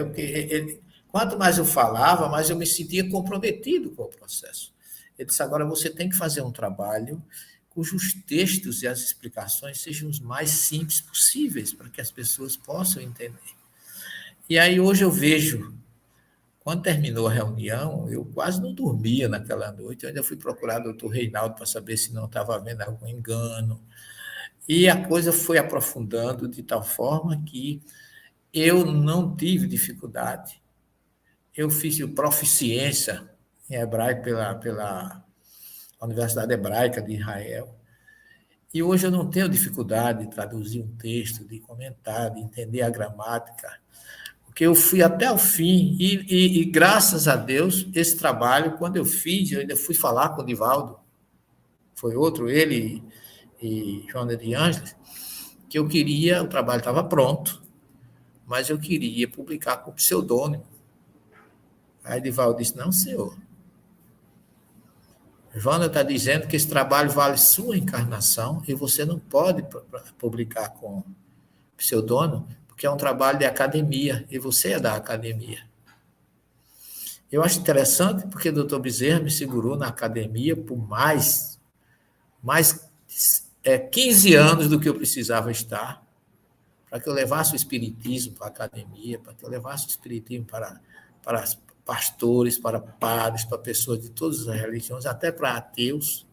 Quanto mais eu falava, mais eu me sentia comprometido com o processo. Ele disse, agora você tem que fazer um trabalho cujos textos e as explicações sejam os mais simples possíveis, para que as pessoas possam entender. E aí hoje eu vejo, quando terminou a reunião, eu quase não dormia naquela noite, eu ainda fui procurar o doutor Reinaldo para saber se não estava havendo algum engano. E a coisa foi aprofundando de tal forma que eu não tive dificuldade. Eu fiz proficiência em hebraico pela Universidade Hebraica de Israel. E hoje eu não tenho dificuldade de traduzir um texto, de comentar, de entender a gramática, porque eu fui até o fim e graças a Deus, esse trabalho, quando eu fiz, eu ainda fui falar com o Divaldo, foi outro, ele e Joana de Ângeles, que eu queria, o trabalho estava pronto, mas eu queria publicar com pseudônimo. Aí Divaldo disse, não, senhor, Joana está dizendo que esse trabalho vale sua encarnação e você não pode publicar com pseudônimo, porque é um trabalho de academia e você é da academia. Eu acho interessante porque o doutor Bezerra me segurou na academia por mais 15 anos do que eu precisava estar, para que eu levasse o espiritismo para a academia, para que eu levasse o espiritismo para pastores, para padres, para pessoas de todas as religiões, até para ateus.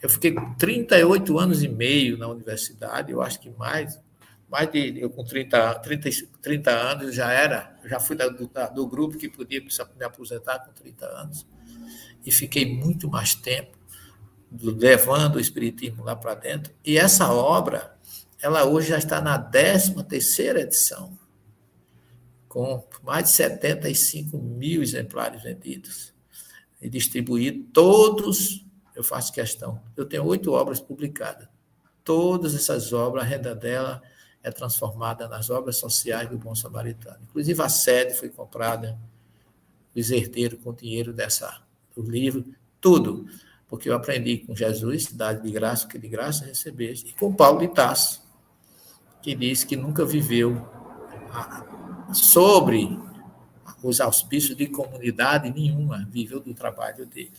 Eu fiquei 38 anos e meio na universidade, eu acho que eu com 30 anos já fui do grupo que podia me aposentar com 30 anos, e fiquei muito mais tempo levando o espiritismo lá para dentro. E essa obra, ela hoje já está na 13ª edição, com mais de 75 mil exemplares vendidos. E distribuído todos, eu faço questão, eu tenho 8 obras publicadas. Todas essas obras, a renda dela é transformada nas obras sociais do Bom Samaritano. Inclusive a sede foi comprada, os herdeiros com o dinheiro do livro, tudo. Porque eu aprendi com Jesus, cidade de graça, que de graça recebeste, e com Paulo de Tarso, que diz que nunca viveu sobre os auspícios de comunidade nenhuma, viveu do trabalho dele.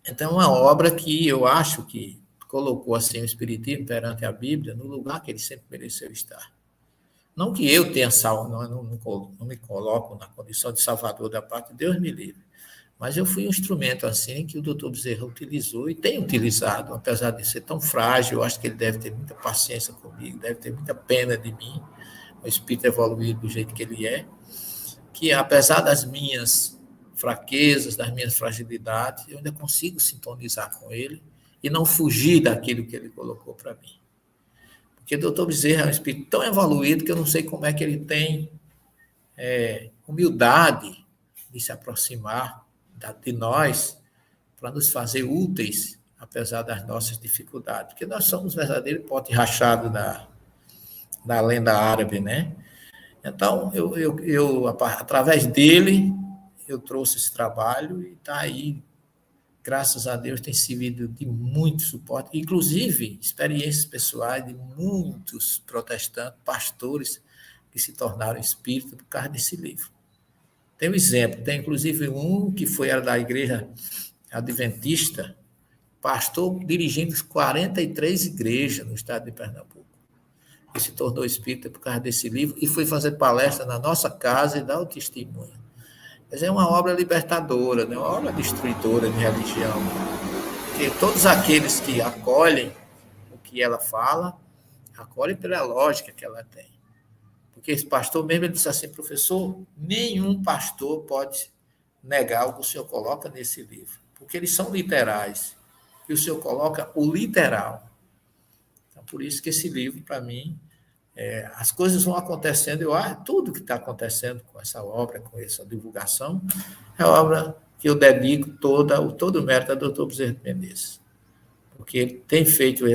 Então, é uma obra que eu acho que colocou assim o espiritismo perante a Bíblia no lugar que ele sempre mereceu estar. Não que eu tenha não me coloco na condição de salvador da parte de Deus, me livre. Mas eu fui um instrumento assim que o doutor Bezerra utilizou e tem utilizado, apesar de ser tão frágil. Eu acho que ele deve ter muita paciência comigo, deve ter muita pena de mim, o espírito evoluído do jeito que ele é, que apesar das minhas fraquezas, das minhas fragilidades, eu ainda consigo sintonizar com ele e não fugir daquilo que ele colocou para mim. Porque o doutor Bezerra é um espírito tão evoluído que eu não sei como é que ele tem humildade de se aproximar de nós para nos fazer úteis, apesar das nossas dificuldades. Porque nós somos verdadeiro pote rachado da lenda árabe, né? Então, através dele, eu trouxe esse trabalho e está aí, graças a Deus, tem servido de muito suporte, inclusive experiências pessoais de muitos protestantes, pastores, que se tornaram espíritas por causa desse livro. Tem um exemplo, tem inclusive um que era da igreja adventista, pastor dirigindo 43 igrejas no estado de Pernambuco. E se tornou espírita por causa desse livro e foi fazer palestra na nossa casa e dar o testemunho. Mas é uma obra libertadora, não é uma obra destruidora de religião. Porque todos aqueles que acolhem o que ela fala, acolhem pela lógica que ela tem. Porque esse pastor mesmo, ele disse assim, professor, nenhum pastor pode negar o que o senhor coloca nesse livro, porque eles são literais, e o senhor coloca o literal. Então, por isso que esse livro, para mim, as coisas vão acontecendo, tudo que está acontecendo com essa obra, com essa divulgação, é obra que eu dedico todo o mérito ao doutor Bezerra de Menezes, porque ele tem feito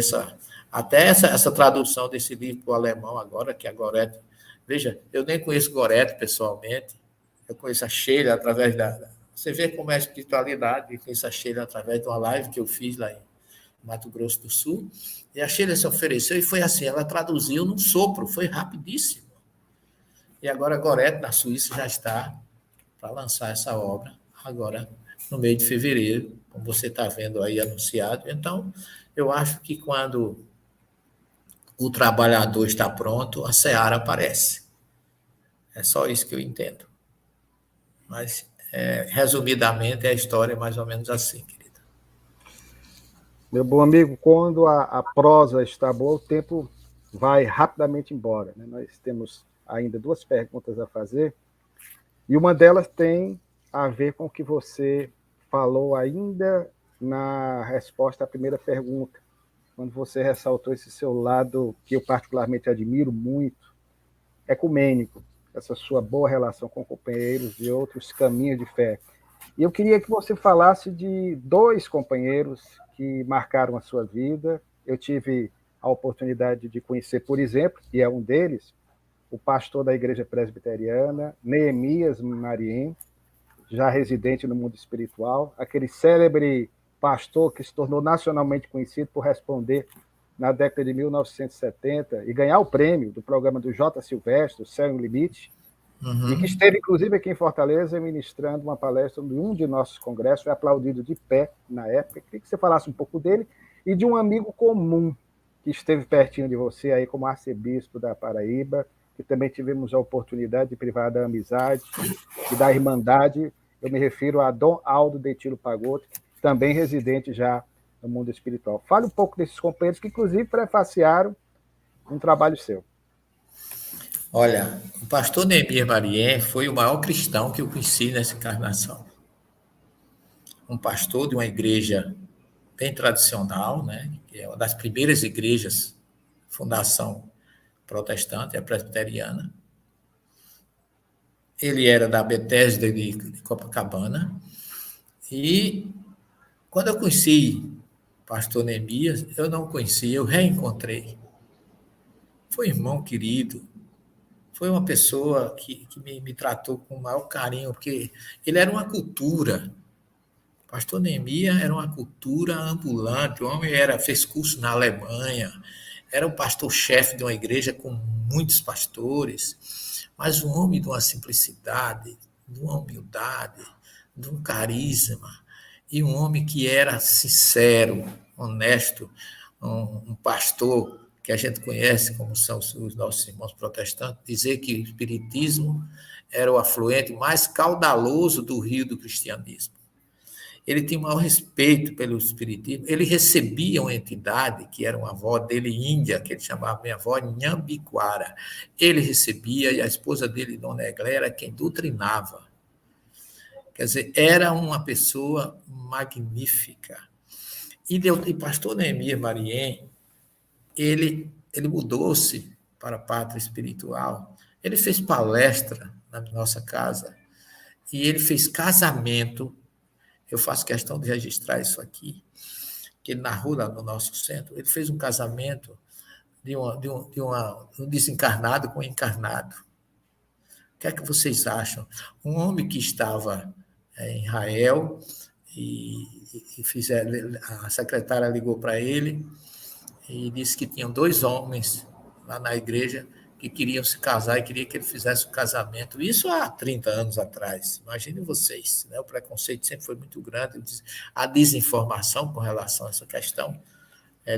até essa tradução desse livro para o alemão agora, que a Gorete. Veja, eu nem conheço Gorete pessoalmente, eu conheço a Sheila através Você vê como é a espiritualidade, eu conheço a Sheila através de uma live que eu fiz lá em Mato Grosso do Sul, e a Sheila se ofereceu e foi assim, ela traduziu num sopro, foi rapidíssimo. E agora a Gorete, na Suíça, já está para lançar essa obra, agora no mês de fevereiro, como você está vendo aí anunciado. Então, eu acho que quando o trabalhador está pronto, a seara aparece. É só isso que eu entendo. Mas, resumidamente, a história é mais ou menos assim, querida. Meu bom amigo, quando a prosa está boa, o tempo vai rapidamente embora, né? Nós temos ainda 2 perguntas a fazer, e uma delas tem a ver com o que você falou ainda na resposta à primeira pergunta, quando você ressaltou esse seu lado, que eu particularmente admiro muito, ecumênico, essa sua boa relação com companheiros de outros caminhos de fé. E eu queria que você falasse de 2 companheiros que marcaram a sua vida. Eu tive a oportunidade de conhecer, por exemplo, e é um deles, o pastor da Igreja Presbiteriana, Neemias Mariem, já residente no mundo espiritual, aquele célebre pastor que se tornou nacionalmente conhecido por responder na década de 1970 e ganhar o prêmio do programa do J. Silvestre, o Céu e o Limite, e que esteve, inclusive, aqui em Fortaleza, ministrando uma palestra em um de nossos congressos, foi aplaudido de pé na época. Queria que você falasse um pouco dele e de um amigo comum que esteve pertinho de você, aí como arcebispo da Paraíba, que também tivemos a oportunidade de privar da amizade e da irmandade. Eu me refiro a Dom Aldo Detilo Pagotto, também residente já no mundo espiritual. Fale um pouco desses companheiros que, inclusive, prefaciaram um trabalho seu. Olha, o pastor Neemias Mariem foi o maior cristão que eu conheci nessa encarnação. Um pastor de uma igreja bem tradicional, né, que é uma das primeiras igrejas, fundação protestante, a presbiteriana. Ele era da Bethesda de Copacabana. E quando eu conheci o pastor Neemias, eu não conhecia, eu reencontrei. Foi um irmão querido, foi uma pessoa que me tratou com o maior carinho, porque ele era uma cultura. O pastor Neemias era uma cultura ambulante, o homem fez curso na Alemanha, era um pastor-chefe de uma igreja com muitos pastores, mas um homem de uma simplicidade, de uma humildade, de um carisma, e um homem que era sincero, honesto, um pastor que a gente conhece como são os nossos irmãos protestantes, dizer que o espiritismo era o afluente mais caudaloso do rio do cristianismo. Ele tinha o maior respeito pelo espiritismo, ele recebia uma entidade, que era uma avó dele índia, que ele chamava minha avó Nhambiquara. Ele recebia, e a esposa dele, Dona Egléia, era quem doutrinava. Quer dizer, era uma pessoa magnífica. E pastor Neemias Mariem, ele mudou-se para a pátria espiritual. Ele fez palestra na nossa casa e ele fez casamento. Eu faço questão de registrar isso aqui, que ele narrou lá no nosso centro. Ele fez um casamento de um desencarnado com um encarnado. O que é que vocês acham? Um homem que estava em Israel a secretária ligou para ele e disse que tinham 2 homens lá na igreja que queriam se casar e queria que ele fizesse o casamento. Isso há 30 anos atrás. Imaginem vocês, né? O preconceito sempre foi muito grande, a desinformação com relação a essa questão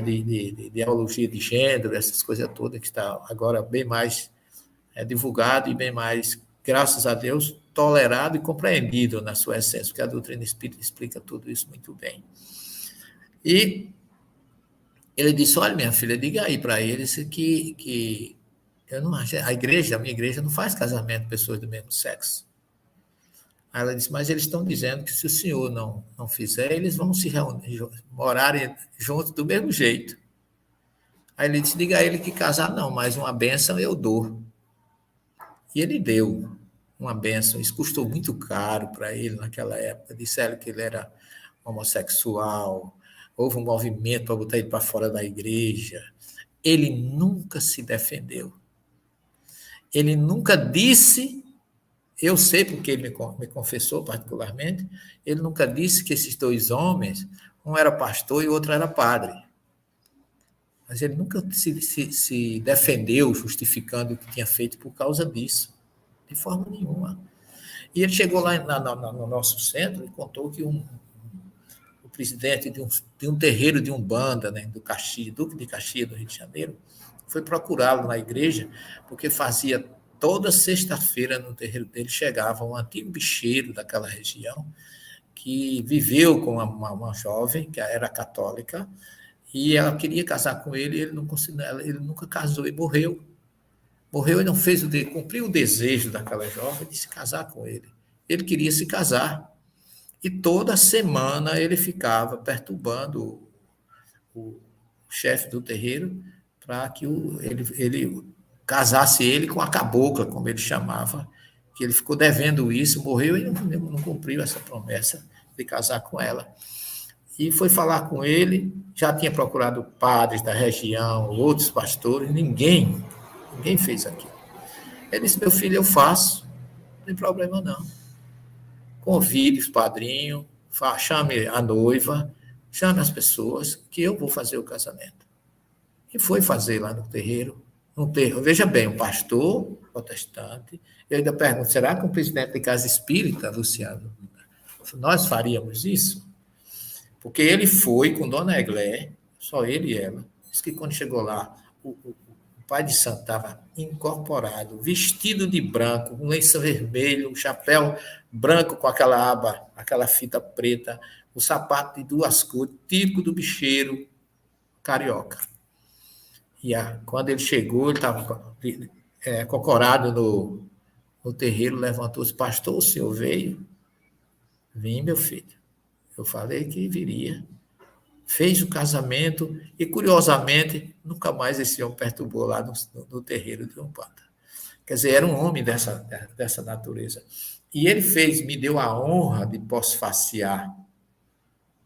de ideologia de gênero, essas coisas todas, que está agora bem mais divulgado e bem mais, graças a Deus, tolerado e compreendido na sua essência, porque a doutrina espírita explica tudo isso muito bem. E ele disse, olha, minha filha, diga aí para eles que eu não acho, a minha igreja não faz casamento de pessoas do mesmo sexo. Aí ela disse, mas eles estão dizendo que se o senhor não fizer, eles vão se reunir, morarem juntos do mesmo jeito. Aí ele disse, diga a ele que casar não, mas uma bênção eu dou. E ele deu uma bênção. Isso custou muito caro para ele naquela época. Disseram que ele era homossexual, houve um movimento para botar ele para fora da igreja. Ele nunca se defendeu. Ele nunca disse, eu sei porque ele me confessou particularmente, ele nunca disse que esses 2 homens, um era pastor e o outro era padre. Mas ele nunca se defendeu justificando o que tinha feito por causa disso, de forma nenhuma. E ele chegou lá no nosso centro e contou que o presidente de um terreiro de Umbanda, né, Duque de Caxias, do Rio de Janeiro, foi procurá-lo na igreja, porque fazia toda sexta-feira no terreiro dele, chegava um antigo bicheiro daquela região, que viveu com uma jovem, que era católica, e ela queria casar com ele, e ele nunca casou e morreu. Morreu e não cumpriu o desejo daquela jovem de se casar com ele. Ele queria se casar. E toda semana ele ficava perturbando o chefe do terreiro para que ele casasse ele com a cabocla, como ele chamava, que ele ficou devendo isso, morreu e não cumpriu essa promessa de casar com ela. E foi falar com ele, já tinha procurado padres da região, outros pastores, ninguém fez aquilo. Ele disse, meu filho, eu faço, não tem problema não. Convide os padrinhos, chame a noiva, chame as pessoas, que eu vou fazer o casamento. E foi fazer lá no terreiro. Veja bem, um pastor protestante. Eu ainda pergunto, será que um presidente de casa espírita, Luciano, nós faríamos isso? Porque ele foi com Dona Eglé, só ele e ela. Diz que quando chegou lá, o pai de santo estava incorporado, vestido de branco, um lenço vermelho, um chapéu branco com aquela aba, aquela fita preta, o sapato de 2 cores, típico do bicheiro carioca. E quando ele chegou, ele estava cocorado no terreiro, levantou-se, pastor, o senhor veio? Vim, meu filho. Eu falei que viria. Fez o casamento e, curiosamente, nunca mais esse homem perturbou lá no terreiro de Umbanda. Quer dizer, era um homem dessa natureza. E ele me deu a honra de pós-faciar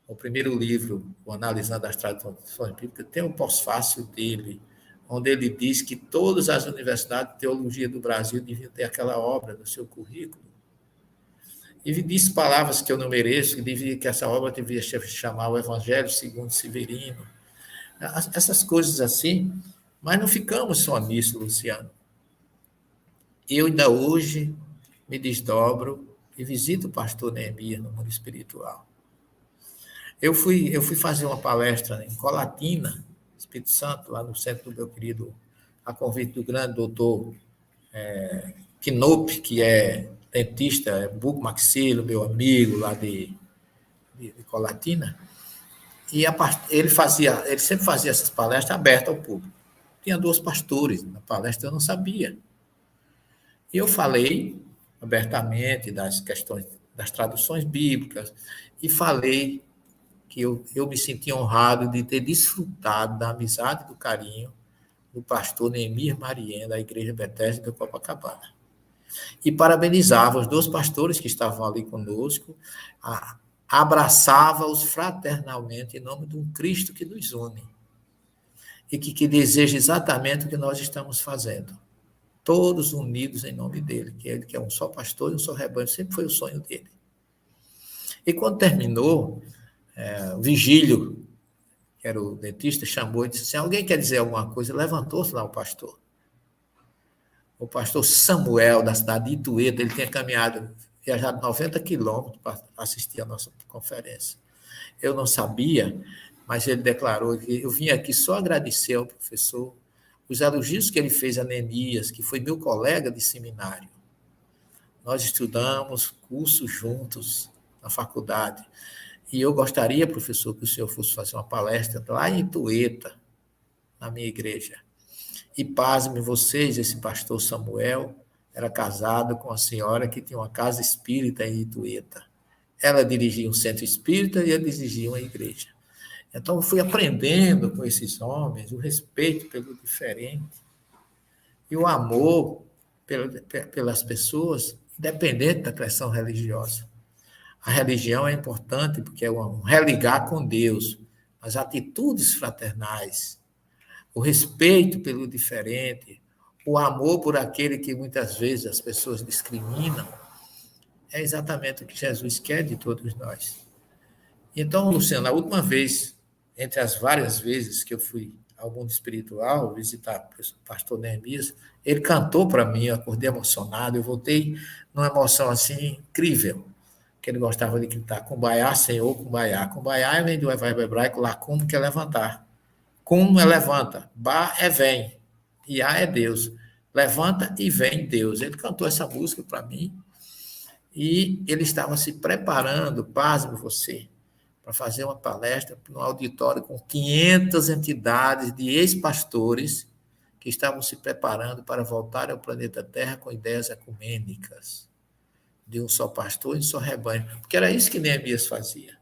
o primeiro livro, o Analisando as Tradições Bíblicas, tem um pós-fácil dele, onde ele diz que todas as universidades de teologia do Brasil deviam ter aquela obra no seu currículo. E disse palavras que eu não mereço, que essa obra devia se chamar o Evangelho segundo Severino. Essas coisas assim, mas não ficamos só nisso, Luciano. Eu ainda hoje me desdobro e visito o pastor Neemias no mundo espiritual. Eu fui fazer uma palestra em Colatina, Espírito Santo, lá no centro do meu querido, a convite do grande doutor Knopp, que é dentista, bucomaxilo, meu amigo lá de Colatina, e ele sempre fazia essas palestras abertas ao público. Tinha 2 pastores na palestra, eu não sabia. E eu falei abertamente das questões das traduções bíblicas, e falei que eu me senti honrado de ter desfrutado da amizade e do carinho do pastor Neemias Marien, da Igreja Betesda de Copacabana. E parabenizava os 2 pastores que estavam ali conosco, abraçava-os fraternalmente em nome de um Cristo que nos une e que deseja exatamente o que nós estamos fazendo. Todos unidos em nome dele, que ele que é um só pastor e um só rebanho, sempre foi o sonho dele. E quando terminou, o Vigílio, que era o dentista, chamou e disse assim, alguém quer dizer alguma coisa? Levantou-se lá o pastor Samuel, da cidade de Itueta, ele tinha viajado 90 quilômetros para assistir a nossa conferência. Eu não sabia, mas ele declarou que eu vim aqui só agradecer ao professor os elogios que ele fez a Neemias, que foi meu colega de seminário. Nós estudamos cursos juntos na faculdade. E eu gostaria, professor, que o senhor fosse fazer uma palestra lá em Itueta, na minha igreja. E pasme vocês, esse pastor Samuel era casado com uma senhora que tinha uma casa espírita em Itueta. Ela dirigia um centro espírita e ele dirigia uma igreja. Então, eu fui aprendendo com esses homens o respeito pelo diferente e o amor pelas pessoas, independente da questão religiosa. A religião é importante porque é um religar com Deus, mas atitudes fraternais, o respeito pelo diferente, o amor por aquele que muitas vezes as pessoas discriminam, é exatamente o que Jesus quer de todos nós. Então, Luciano, a última vez, entre as várias vezes que eu fui ao mundo espiritual, visitar o pastor Neemias, ele cantou para mim, eu acordei emocionado, eu voltei numa emoção assim incrível, que ele gostava de gritar, Kumbaya, Senhor, Kumbaya. Kumbaya vem do verbo hebraico, Lakum, que é levantar. Kum é levanta, Ba é vem, e A é Deus. Levanta e vem Deus. Ele cantou essa música para mim, e ele estava se preparando, pasme você, para fazer uma palestra no auditório com 500 entidades de ex-pastores que estavam se preparando para voltar ao planeta Terra com ideias ecumênicas, de um só pastor e um só rebanho, porque era isso que Neemias fazia.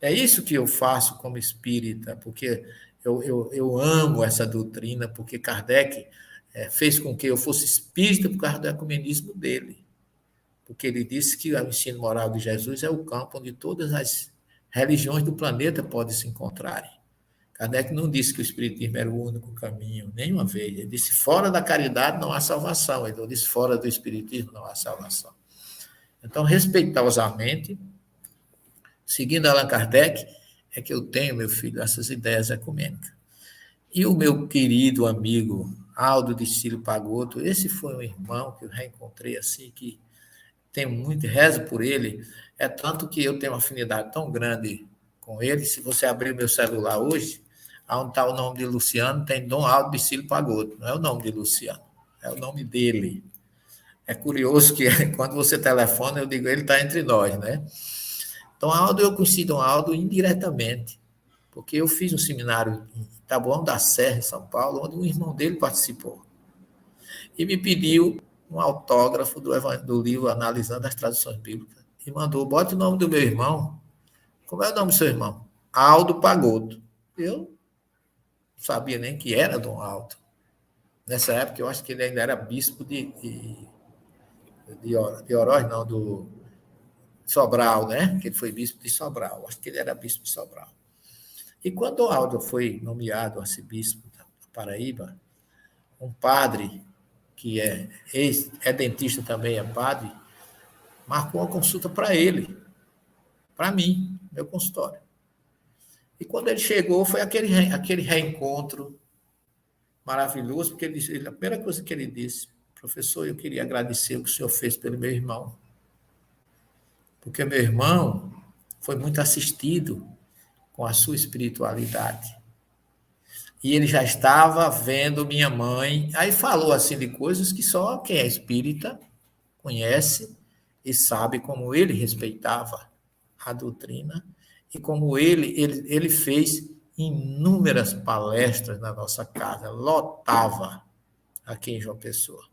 É isso que eu faço como espírita, porque eu amo essa doutrina, porque Kardec fez com que eu fosse espírita por causa do ecumenismo dele, porque ele disse que o ensino moral de Jesus é o campo onde todas as religiões do planeta podem se encontrarem. Kardec não disse que o espiritismo era o único caminho, nenhuma vez. Ele disse, fora da caridade não há salvação. Ele não disse, fora do espiritismo não há salvação. Então, respeitosamente, seguindo Allan Kardec, é que eu tenho, meu filho, essas ideias ecumênicas. E o meu querido amigo Aldo de Cílio Pagotto, esse foi um irmão que eu reencontrei assim, que tenho muito, rezo por ele, é tanto que eu tenho uma afinidade tão grande com ele. Se você abrir o meu celular hoje, onde está o nome de Luciano, tem Dom Aldo de Cílio Pagotto, não é o nome de Luciano, é o nome dele. É curioso que quando você telefona, eu digo, ele está entre nós, né? Então, Aldo, eu conheci Dom Aldo indiretamente, porque eu fiz um seminário em Taboão da Serra, em São Paulo, onde um irmão dele participou. E me pediu um autógrafo do livro Analisando as Traduções Bíblicas. E mandou, bote o nome do meu irmão. Como é o nome do seu irmão? Aldo Pagotto. Eu não sabia nem que era Dom Aldo. Nessa época, eu acho que ele ainda era bispo de Oroz, não, do Sobral, né? Que ele foi bispo de Sobral. Acho que ele era bispo de Sobral. E quando Dom Aldo foi nomeado arcebispo da Paraíba, um padre, que é dentista também, é padre, marcou uma consulta para ele, para mim, meu consultório. E quando ele chegou, foi aquele reencontro maravilhoso, porque ele disse, a primeira coisa que ele disse, professor, eu queria agradecer o que o senhor fez pelo meu irmão, porque meu irmão foi muito assistido com a sua espiritualidade. E ele já estava vendo minha mãe, aí falou assim de coisas que só quem é espírita conhece e sabe como ele respeitava a doutrina e como ele fez inúmeras palestras na nossa casa, lotava aqui em João Pessoa.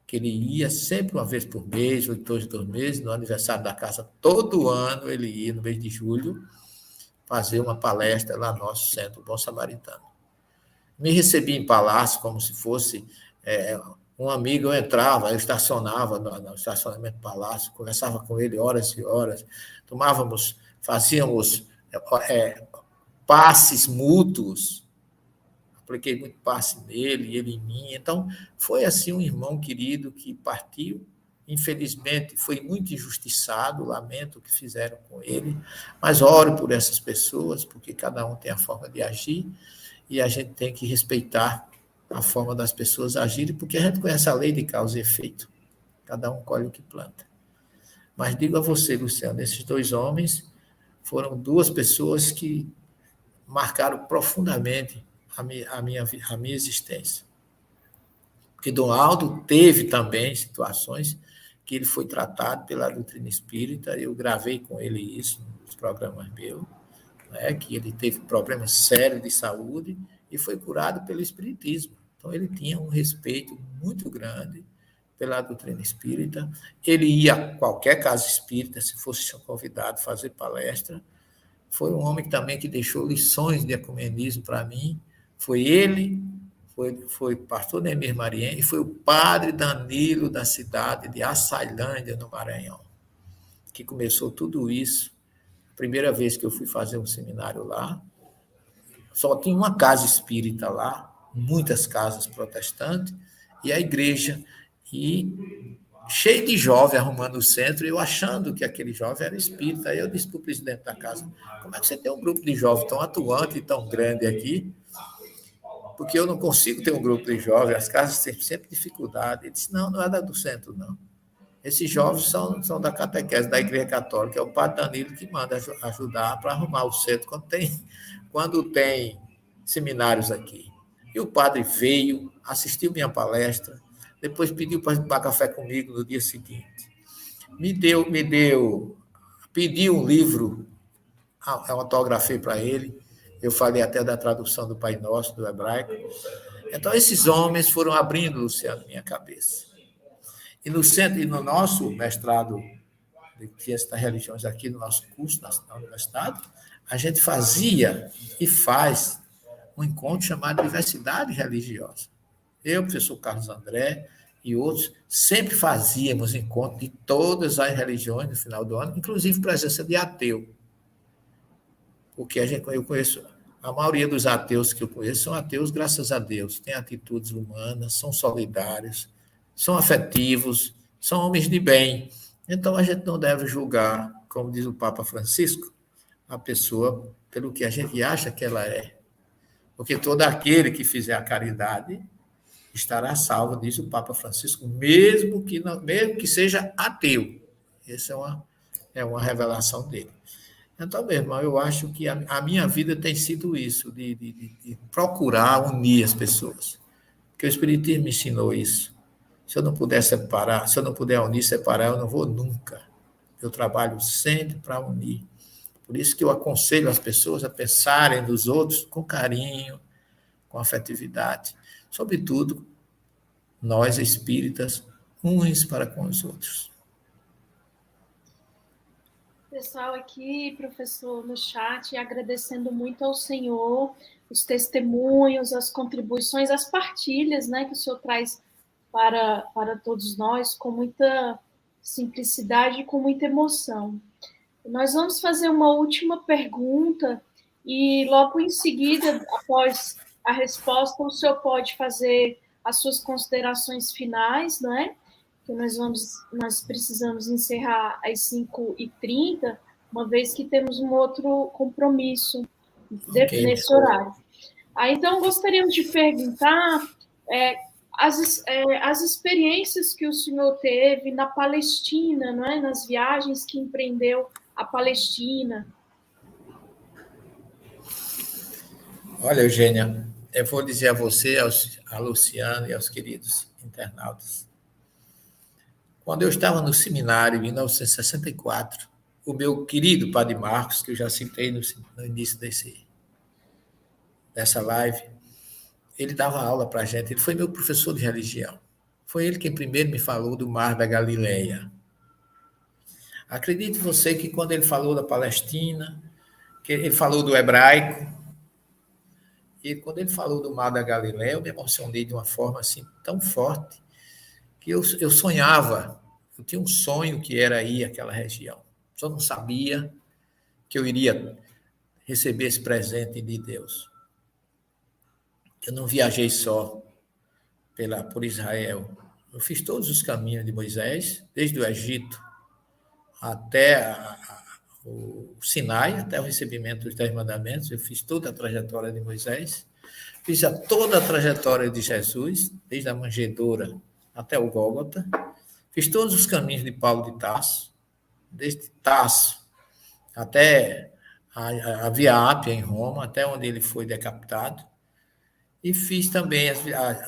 que ele ia sempre uma vez por mês, ou 2 meses, no aniversário da casa, todo ano ele ia, no mês de julho, fazer uma palestra lá no nosso Centro Bom Samaritano. Me recebia em palácio como se fosse um amigo. Eu entrava, eu estacionava no estacionamento do palácio, conversava com ele horas e horas, fazíamos passes mútuos, apliquei muito passe nele, ele em mim. Então, foi assim um irmão querido que partiu. Infelizmente, foi muito injustiçado, lamento o que fizeram com ele, mas oro por essas pessoas, porque cada um tem a forma de agir, e a gente tem que respeitar a forma das pessoas agirem, porque a gente conhece a lei de causa e efeito. Cada um colhe o que planta. Mas digo a você, Luciano, esses 2 homens foram 2 pessoas que marcaram profundamente a minha existência. Porque Dom Aldo teve também situações que ele foi tratado pela doutrina espírita, eu gravei com ele isso nos programas meus, que ele teve problemas sérios de saúde e foi curado pelo espiritismo. Então, ele tinha um respeito muito grande pela doutrina espírita. Ele ia a qualquer casa espírita, se fosse convidado a fazer palestra. Foi um homem também que deixou lições de ecumenismo para mim. Foi ele, foi pastor Nemir Mariem, e foi o padre Danilo da cidade de Açailândia, no Maranhão, que começou tudo isso. Primeira vez que eu fui fazer um seminário lá, só tinha uma casa espírita lá, muitas casas protestantes, e a igreja, e cheio de jovem arrumando o centro, eu achando que aquele jovem era espírita. Aí eu disse para o presidente da casa: como é que você tem um grupo de jovens tão atuante e tão grande aqui? Porque eu não consigo ter um grupo de jovens, as casas têm sempre dificuldade. Ele disse: não é da do centro, não. Esses jovens são da catequese, da Igreja Católica, é o padre Danilo que manda ajudar para arrumar o centro quando tem seminários aqui. E o padre veio, assistiu minha palestra, depois pediu para tomar café comigo no dia seguinte. Pediu um livro, eu autografei para ele, eu falei até da tradução do Pai Nosso, do hebraico. Então, esses homens foram abrindo, Luciano, minha cabeça. E no centro, e no nosso mestrado de Ciência das Religiões, aqui no nosso curso na universidade, a gente fazia e faz um encontro chamado Diversidade Religiosa. Eu, o professor Carlos André e outros, sempre fazíamos encontro de todas as religiões no final do ano, inclusive presença de ateu. Porque eu conheço, a maioria dos ateus que eu conheço são ateus, graças a Deus, têm atitudes humanas, são solidários, são afetivos, são homens de bem. Então, a gente não deve julgar, como diz o Papa Francisco, a pessoa pelo que a gente acha que ela é. Porque todo aquele que fizer a caridade estará salvo, diz o Papa Francisco, mesmo que seja ateu. Essa é uma revelação dele. Então, meu irmão, eu acho que a minha vida tem sido isso, de procurar unir as pessoas. Porque o Espiritismo me ensinou isso. Se eu não puder separar, se eu não puder unir, separar, eu não vou nunca. Eu trabalho sempre para unir. Por isso que eu aconselho as pessoas a pensarem nos outros com carinho, com afetividade. Sobretudo, nós espíritas, uns para com os outros. Pessoal aqui, professor, no chat, agradecendo muito ao senhor os testemunhos, as contribuições, as partilhas, né, que o senhor traz para todos nós, com muita simplicidade e com muita emoção. Nós vamos fazer uma última pergunta e logo em seguida, após a resposta, o senhor pode fazer as suas considerações finais, não é? Que nós precisamos encerrar às 5h30, uma vez que temos um outro compromisso nesse horário. Então, gostaríamos de perguntar as experiências que o senhor teve na Palestina, não é? Nas viagens que empreendeu à Palestina. Olha, Eugênia, eu vou dizer a você, a Luciano e aos queridos internautas. Quando eu estava no seminário, em 1964, o meu querido Padre Marcos, que eu já citei no início dessa live, ele dava aula para a gente, ele foi meu professor de religião. Foi ele quem primeiro me falou do Mar da Galileia. Acredite você que quando ele falou da Palestina, que ele falou do hebraico, e quando ele falou do Mar da Galileia, eu me emocionei de uma forma assim tão forte que eu sonhava, eu tinha um sonho que era ir àquela região. Só não sabia que eu iria receber esse presente de Deus. Eu não viajei só por Israel. Eu fiz todos os caminhos de Moisés, desde o Egito até o Sinai, até o recebimento dos 10 mandamentos. Eu fiz toda a trajetória de Moisés. Fiz toda a trajetória de Jesus, desde a manjedoura até o Gólgota. Fiz todos os caminhos de Paulo de Tarso, desde Tarso até a Via Ápia em Roma, até onde ele foi decapitado. E fiz também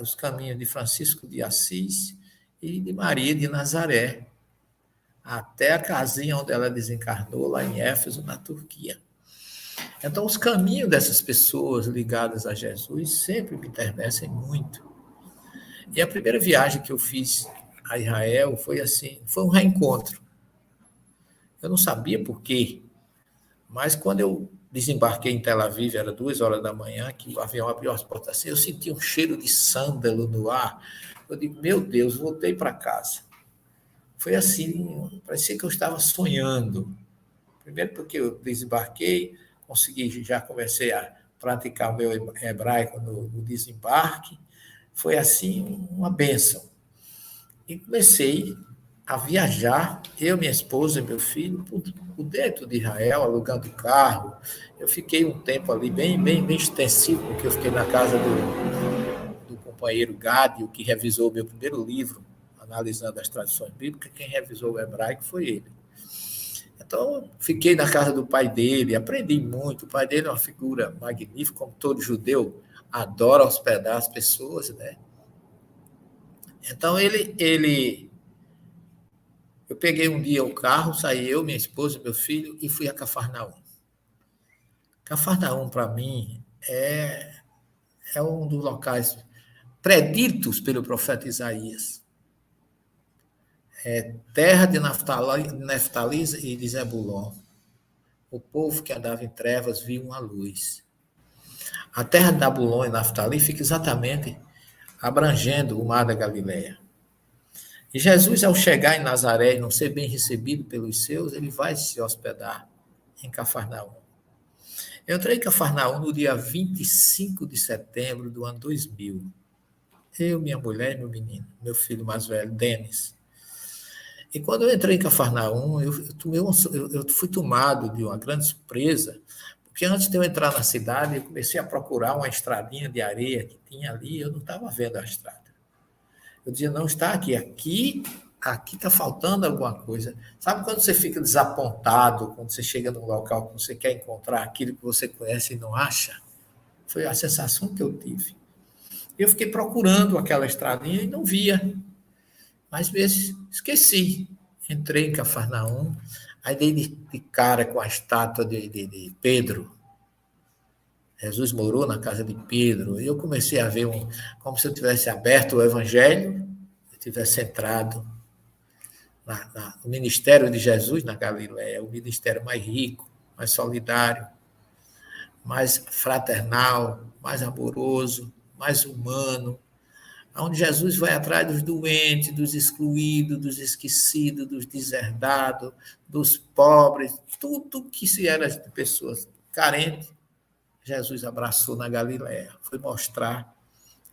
os caminhos de Francisco de Assis e de Maria de Nazaré, até a casinha onde ela desencarnou, lá em Éfeso, na Turquia. Então, os caminhos dessas pessoas ligadas a Jesus sempre me enternecem muito. E a primeira viagem que eu fiz a Israel foi assim, foi um reencontro. Eu não sabia por quê, mas quando eu desembarquei em Tel Aviv, era 2 horas da manhã, que o avião abriu as portas assim, eu senti um cheiro de sândalo no ar. Eu digo, meu Deus, voltei para casa. Foi assim, parecia que eu estava sonhando. Primeiro porque eu desembarquei, já comecei a praticar o meu hebraico no desembarque. Foi assim, uma bênção. E comecei a viajar, eu, minha esposa e meu filho, por dentro de Israel, alugando carro. Eu fiquei um tempo ali bem extensivo, porque eu fiquei na casa do companheiro Gádio, que revisou o meu primeiro livro, analisando as tradições bíblicas. Quem revisou o hebraico foi ele. Então, fiquei na casa do pai dele, aprendi muito. O pai dele é uma figura magnífica, como todo judeu, adora hospedar as pessoas, né? Então, eu peguei um dia o carro, saí eu, minha esposa, meu filho, e fui a Cafarnaum. Cafarnaum, para mim, é um dos locais preditos pelo profeta Isaías. É terra de Neftali e de Zebulon. O povo que andava em trevas viu uma luz. A terra de Zabulon e Naftali fica exatamente abrangendo o Mar da Galileia. E Jesus, ao chegar em Nazaré e não ser bem recebido pelos seus, ele vai se hospedar em Cafarnaum. Eu entrei em Cafarnaum no dia 25 de setembro do ano 2000. Eu, minha mulher e meu menino, meu filho mais velho, Denis. E quando eu entrei em Cafarnaum, eu fui tomado de uma grande surpresa, porque antes de eu entrar na cidade, eu comecei a procurar uma estradinha de areia que tinha ali, eu não estava vendo a estrada. Eu dizia, não, está aqui está faltando alguma coisa. Sabe quando você fica desapontado, quando você chega num local que você quer encontrar aquilo que você conhece e não acha? Foi a sensação que eu tive. Eu fiquei procurando aquela estradinha e não via. Mas vezes esqueci. Entrei em Cafarnaum, aí dei de cara com a estátua de Pedro. Jesus morou na casa de Pedro. E eu comecei a ver como se eu tivesse aberto o Evangelho, eu tivesse entrado no ministério de Jesus na Galileia, o ministério mais rico, mais solidário, mais fraternal, mais amoroso, mais humano, onde Jesus vai atrás dos doentes, dos excluídos, dos esquecidos, dos deserdados, dos pobres, tudo que se era de pessoas carentes, Jesus abraçou na Galileia. Foi mostrar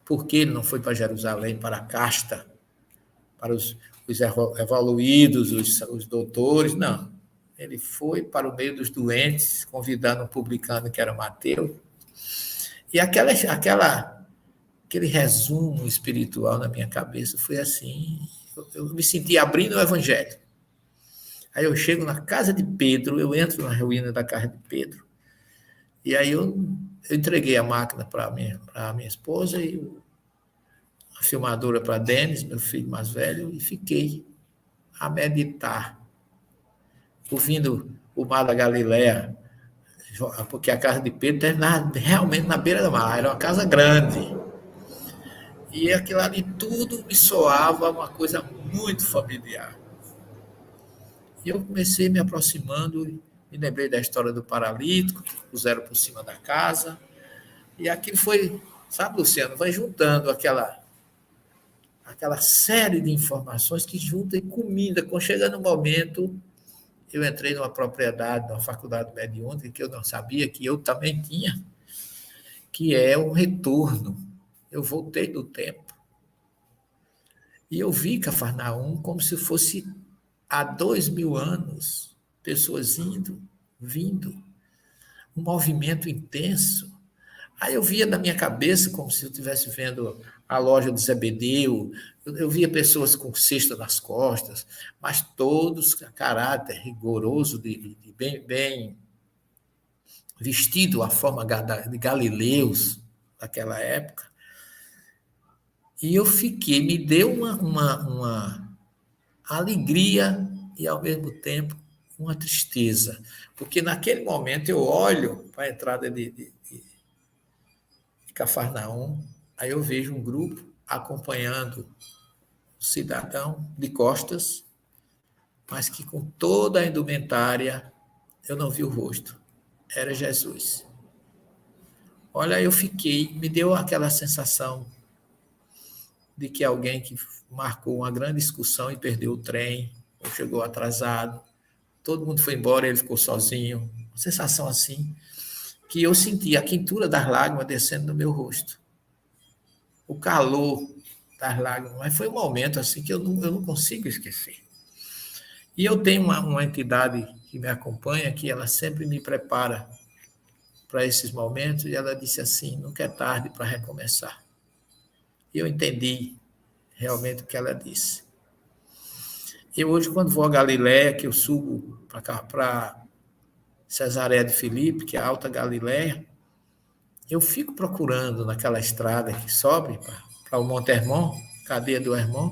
por que ele não foi para Jerusalém, para a casta, para os evoluídos, os doutores, não. Ele foi para o meio dos doentes, convidando um publicano que era Mateus. E aquele resumo espiritual na minha cabeça foi assim, eu me senti abrindo o Evangelho. Aí eu chego na casa de Pedro, eu entro na ruína da casa de Pedro, e aí eu entreguei a máquina para a minha esposa e a filmadora para Denis, meu filho mais velho, e fiquei a meditar, ouvindo o Mar da Galileia, porque a casa de Pedro estava realmente na beira do mar, era uma casa grande. E aquilo ali tudo me soava uma coisa muito familiar. E eu comecei me aproximando, me lembrei da história do paralítico, que puseram por cima da casa, e aquilo foi, sabe, Luciano, vai juntando aquela série de informações que juntam e comida. Quando chega no momento, eu entrei numa propriedade, numa faculdade mediúnica, que eu não sabia que eu também tinha, que é um retorno. Eu voltei do tempo. E eu vi Cafarnaum como se fosse há 2000 anos, pessoas indo, vindo, um movimento intenso. Aí eu via na minha cabeça como se eu estivesse vendo a loja de Zebedeu, eu via pessoas com cesta nas costas, mas todos a caráter rigoroso, de bem vestido à forma de galileus daquela época. E eu fiquei, me deu uma alegria e, ao mesmo tempo, uma tristeza. Porque naquele momento eu olho para a entrada de Cafarnaum, aí eu vejo um grupo acompanhando o cidadão de costas, mas que com toda a indumentária eu não vi o rosto. Era Jesus. Olha, eu fiquei, me deu aquela sensação de que alguém que marcou uma grande excursão e perdeu o trem, ou chegou atrasado, todo mundo foi embora, ele ficou sozinho. Uma sensação assim, que eu senti a quentura das lágrimas descendo no meu rosto. O calor das lágrimas. Mas foi um momento assim que eu não consigo esquecer. E eu tenho uma entidade que me acompanha, que ela sempre me prepara para esses momentos, e ela disse assim, nunca é tarde para recomeçar. E eu entendi realmente o que ela disse. Eu hoje, quando vou a Galiléia, que eu subo para Cesareia de Filipe, que é a Alta Galiléia, eu fico procurando naquela estrada que sobe para o Monte Hermon, cadeia do Hermon,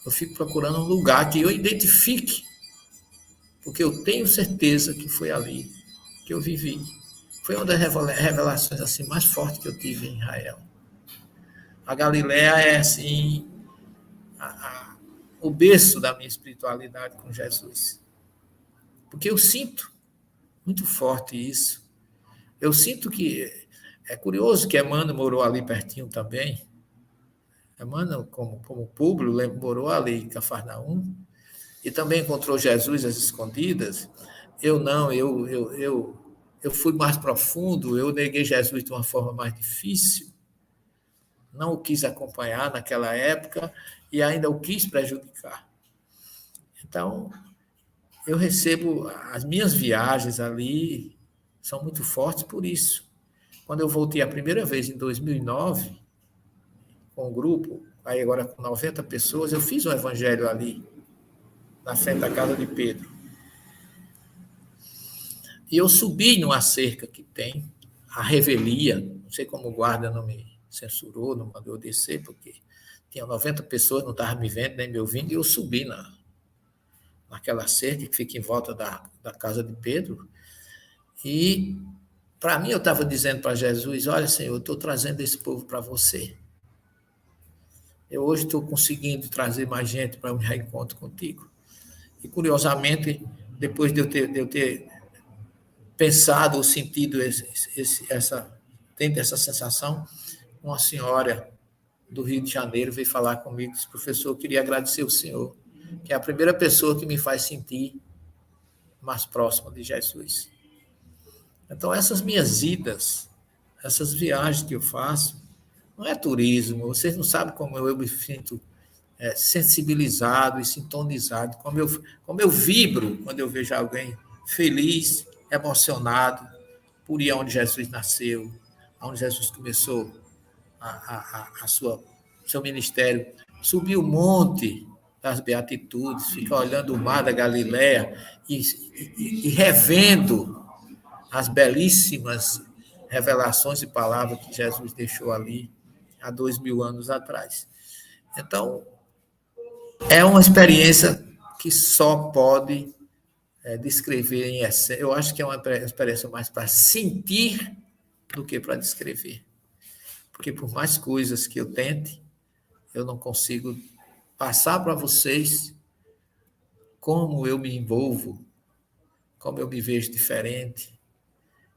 eu fico procurando um lugar que eu identifique, porque eu tenho certeza que foi ali que eu vivi. Foi uma das revelações assim, mais fortes que eu tive em Israel. A Galiléia é assim, o berço da minha espiritualidade com Jesus. Porque eu sinto muito forte isso. Eu sinto que é curioso que Emmanuel morou ali pertinho também. Emmanuel, como Públio, morou ali em Cafarnaum e também encontrou Jesus às escondidas. Eu não, eu fui mais profundo, eu neguei Jesus de uma forma mais difícil, não o quis acompanhar naquela época e ainda o quis prejudicar. Então, eu recebo, as minhas viagens ali são muito fortes por isso. Quando eu voltei a primeira vez, em 2009, com um grupo, aí agora com 90 pessoas, eu fiz um evangelho ali, na frente da casa de Pedro. E eu subi numa cerca que tem, a revelia, não sei como o guarda não me censurou, não mandou descer, porque tinha 90 pessoas, não estavam me vendo, nem me ouvindo, e eu subi naquela cerca que fica em volta da casa de Pedro. E, para mim, eu estava dizendo para Jesus, olha, Senhor, eu estou trazendo esse povo para você. Eu hoje estou conseguindo trazer mais gente para um reencontro contigo. E, curiosamente, depois de eu ter pensado ou sentido tendo essa sensação, uma senhora do Rio de Janeiro veio falar comigo, disse, professor, eu queria agradecer o senhor, que é a primeira pessoa que me faz sentir mais próximo de Jesus. Então, essas minhas idas, essas viagens que eu faço, não é turismo, vocês não sabem como eu me sinto sensibilizado e sintonizado, como eu vibro quando eu vejo alguém feliz, emocionado por ir onde Jesus nasceu, onde Jesus começou seu ministério, subir o monte das Beatitudes, ficar olhando o mar da Galiléia e revendo as belíssimas revelações e palavras que Jesus deixou ali há 2000 anos atrás. Então, é uma experiência que só pode descrever em essência. Eu acho que é uma experiência mais para sentir do que para descrever. Porque por mais coisas que eu tente, eu não consigo passar para vocês como eu me envolvo, como eu me vejo diferente,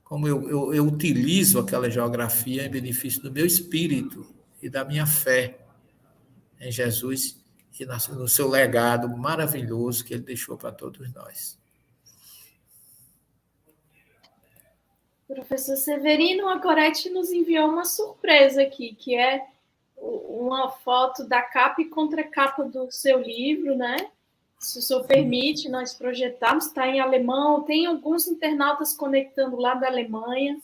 como eu utilizo aquela geografia em benefício do meu espírito e da minha fé em Jesus e no seu legado maravilhoso que ele deixou para todos nós. Professor Severino, a Gorete nos enviou uma surpresa aqui, que é uma foto da capa e contracapa do seu livro, né? Se o senhor permite, nós projetarmos, está em alemão, tem alguns internautas conectando lá da Alemanha.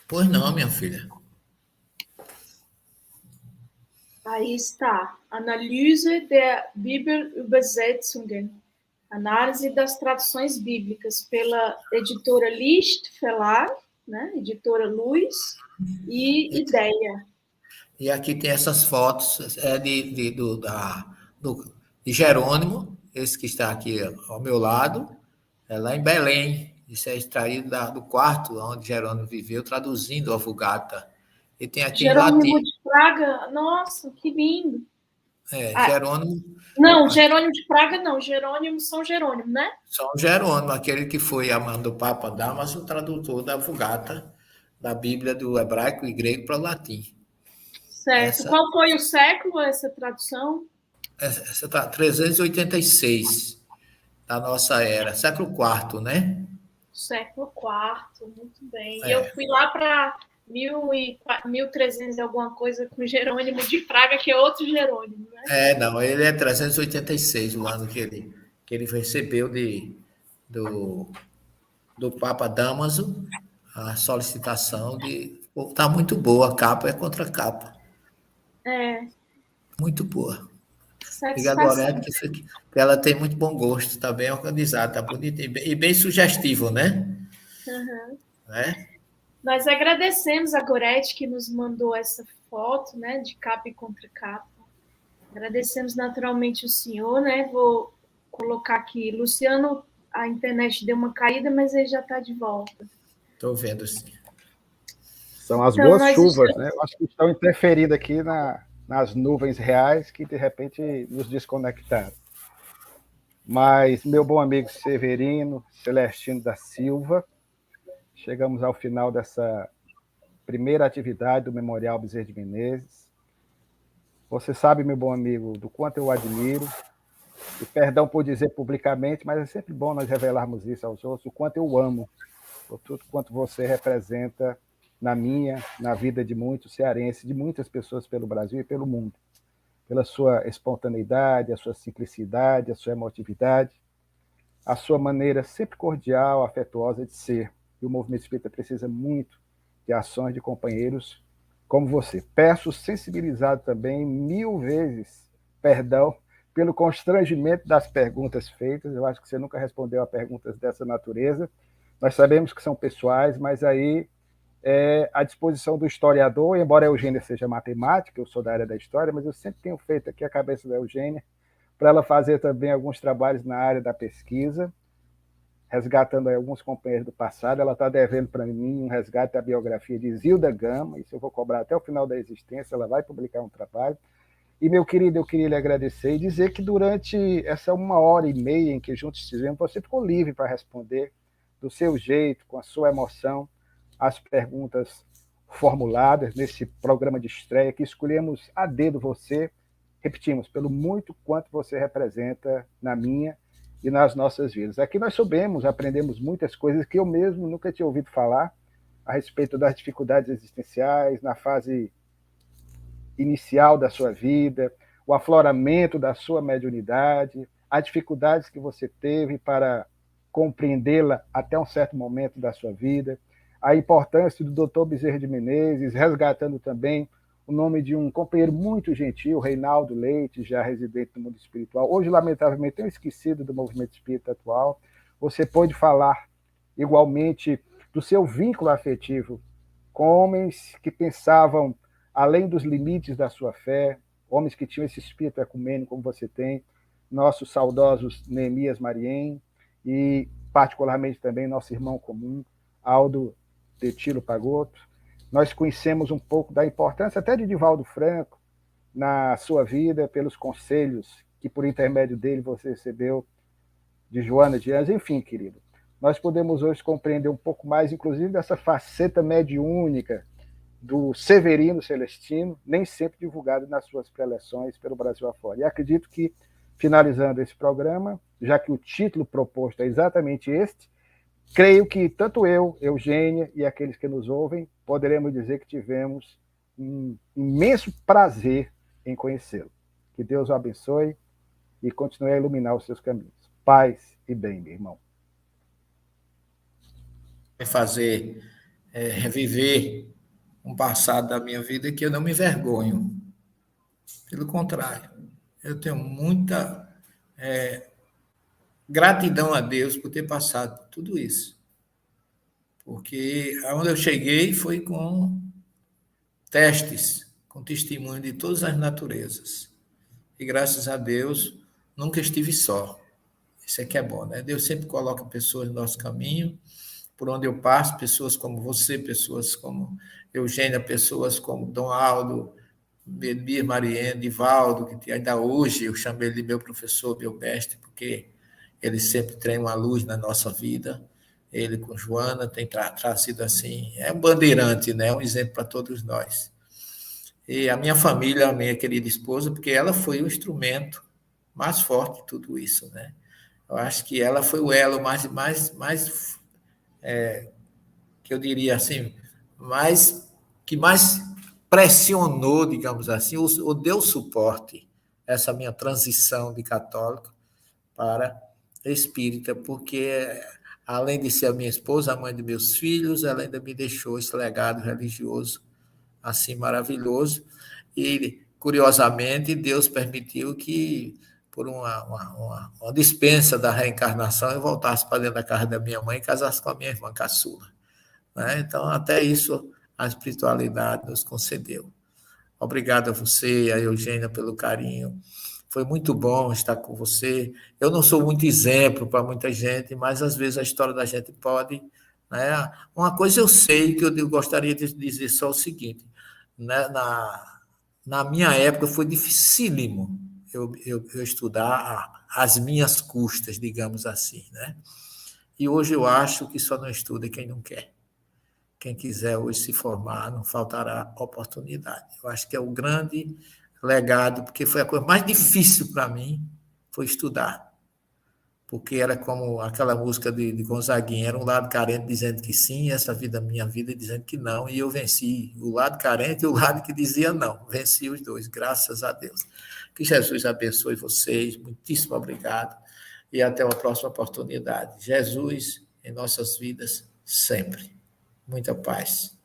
Pois não, minha filha. Aí está, Analyse der Bibelübersetzungen, análise das traduções bíblicas, pela editora Licht Verlag, né? Editora Luz e Ideia. E aqui tem essas fotos de Jerônimo, esse que está aqui ao meu lado, é lá em Belém. Isso é extraído do quarto onde Jerônimo viveu, traduzindo a Vulgata. E tem aqui Jerônimo em latim. de Praga, nossa, que lindo. Jerônimo. Não, Jerônimo de Praga não, Jerônimo São Jerônimo, né? São Jerônimo, aquele que foi a mão do Papa Damaso, o tradutor da Vulgata, da Bíblia do hebraico e grego para o latim. Certo. Qual foi o século, essa tradução? Essa está 386 da nossa era, século IV, né? Século IV, muito bem. Eu fui lá para 1300 alguma coisa com Jerônimo de Praga, que é outro Jerônimo, né? Não, ele é 386, o ano que ele recebeu do Papa Damaso a solicitação de... Está muito boa a capa, é contra capa. Muito boa. Diga agora que ela tem muito bom gosto, está bem organizada, está bonita e bem sugestivo, né? Uhum. Né? Nós agradecemos a Gorete que nos mandou essa foto, né, de capa e contra capa. Agradecemos naturalmente o senhor, né? Vou colocar aqui. Luciano, a internet deu uma caída, mas ele já está de volta. Estou vendo, sim. São as boas chuvas, né? Eu acho que estão interferindo aqui nas nuvens reais que, de repente, nos desconectaram. Mas, meu bom amigo Severino Celestino da Silva, chegamos ao final dessa primeira atividade do Memorial Bezerra de Menezes. Você sabe, meu bom amigo, do quanto eu o admiro, e perdão por dizer publicamente, mas é sempre bom nós revelarmos isso aos outros, o quanto eu o amo, por tudo quanto você representa na vida de muitos cearenses, de muitas pessoas pelo Brasil e pelo mundo, pela sua espontaneidade, a sua simplicidade, a sua emotividade, a sua maneira sempre cordial, afetuosa de ser. E o movimento espírita precisa muito de ações de companheiros como você. Peço sensibilizado também 1000 vezes perdão pelo constrangimento das perguntas feitas. Eu acho que você nunca respondeu a perguntas dessa natureza. Nós sabemos que são pessoais, mas aí é à disposição do historiador, embora a Eugênia seja matemática, eu sou da área da história, mas eu sempre tenho feito aqui a cabeça da Eugênia para ela fazer também alguns trabalhos na área da pesquisa, resgatando aí alguns companheiros do passado. Ela está devendo para mim um resgate da biografia de Zilda Gama, isso eu vou cobrar até o final da existência, ela vai publicar um trabalho. E, meu querido, eu queria lhe agradecer e dizer que durante essa 1h30 em que juntos estivemos, você ficou livre para responder do seu jeito, com a sua emoção, as perguntas formuladas nesse programa de estreia, que escolhemos a dedo você, repetimos, pelo muito quanto você representa na minha e nas nossas vidas. Aqui nós aprendemos muitas coisas que eu mesmo nunca tinha ouvido falar a respeito das dificuldades existenciais, na fase inicial da sua vida, o afloramento da sua mediunidade, as dificuldades que você teve para compreendê-la até um certo momento da sua vida, a importância do Dr. Bezerra de Menezes, resgatando também o nome de um companheiro muito gentil, Reinaldo Leite, já residente no mundo espiritual. Hoje, lamentavelmente, tenho esquecido do movimento espírita atual. Você pode falar igualmente do seu vínculo afetivo com homens que pensavam além dos limites da sua fé, homens que tinham esse espírito ecumênico como você tem, nossos saudosos Neemias Mariem e, particularmente, também nosso irmão comum, Aldo Tetilo Pagotto. Nós conhecemos um pouco da importância até de Divaldo Franco, na sua vida, pelos conselhos que, por intermédio dele, você recebeu de Joana de Anjos. Enfim, querido, nós podemos hoje compreender um pouco mais, inclusive, dessa faceta mediúnica do Severino Celestino, nem sempre divulgado nas suas preleções pelo Brasil afora. E acredito que, finalizando esse programa, já que o título proposto é exatamente este, creio que tanto eu, Eugênia, e aqueles que nos ouvem, poderemos dizer que tivemos um imenso prazer em conhecê-lo. Que Deus o abençoe e continue a iluminar os seus caminhos. Paz e bem, meu irmão. Fazer reviver um passado da minha vida que eu não me envergonho. Pelo contrário, eu tenho muita gratidão a Deus por ter passado por tudo isso. Porque aonde eu cheguei foi com testes, com testemunho de todas as naturezas. E graças a Deus, nunca estive só. Isso é que é bom, né? Deus sempre coloca pessoas no nosso caminho, por onde eu passo, pessoas como você, pessoas como Eugênia, pessoas como Dom Aldo, Mir, Mariene, Divaldo, que ainda hoje eu chamei ele de meu professor, meu mestre, porque ele sempre tem uma luz na nossa vida. Ele com Joana tem trazido assim, é um bandeirante, né? Um exemplo para todos nós. E a minha família, a minha querida esposa, porque ela foi o instrumento mais forte de tudo isso, né? Eu acho que ela foi o elo mais que eu diria assim, que mais pressionou, digamos assim, ou deu suporte a essa minha transição de católico para espírita, porque além de ser a minha esposa, a mãe de meus filhos, ela ainda me deixou esse legado religioso assim maravilhoso. E, curiosamente, Deus permitiu que, por uma dispensa da reencarnação, eu voltasse para dentro da casa da minha mãe e casasse com a minha irmã caçula. Né? Então, até isso a espiritualidade nos concedeu. Obrigado a você, a Eugênia, pelo carinho. Foi muito bom estar com você. Eu não sou muito exemplo para muita gente, mas às vezes a história da gente pode. Né? Uma coisa eu sei que eu gostaria de dizer só o seguinte: né? Na minha época foi dificílimo eu estudar às minhas custas, digamos assim. Né? E hoje eu acho que só não estuda quem não quer. Quem quiser hoje se formar, não faltará oportunidade. Eu acho que é o grande legado, porque foi a coisa mais difícil para mim, foi estudar. Porque era como aquela música de Gonzaguinha, era um lado carente dizendo que sim, essa vida é minha vida dizendo que não, e eu venci o lado carente e o lado que dizia não. Venci os dois, graças a Deus. Que Jesus abençoe vocês, muitíssimo obrigado, e até uma próxima oportunidade. Jesus em nossas vidas sempre. Muita paz.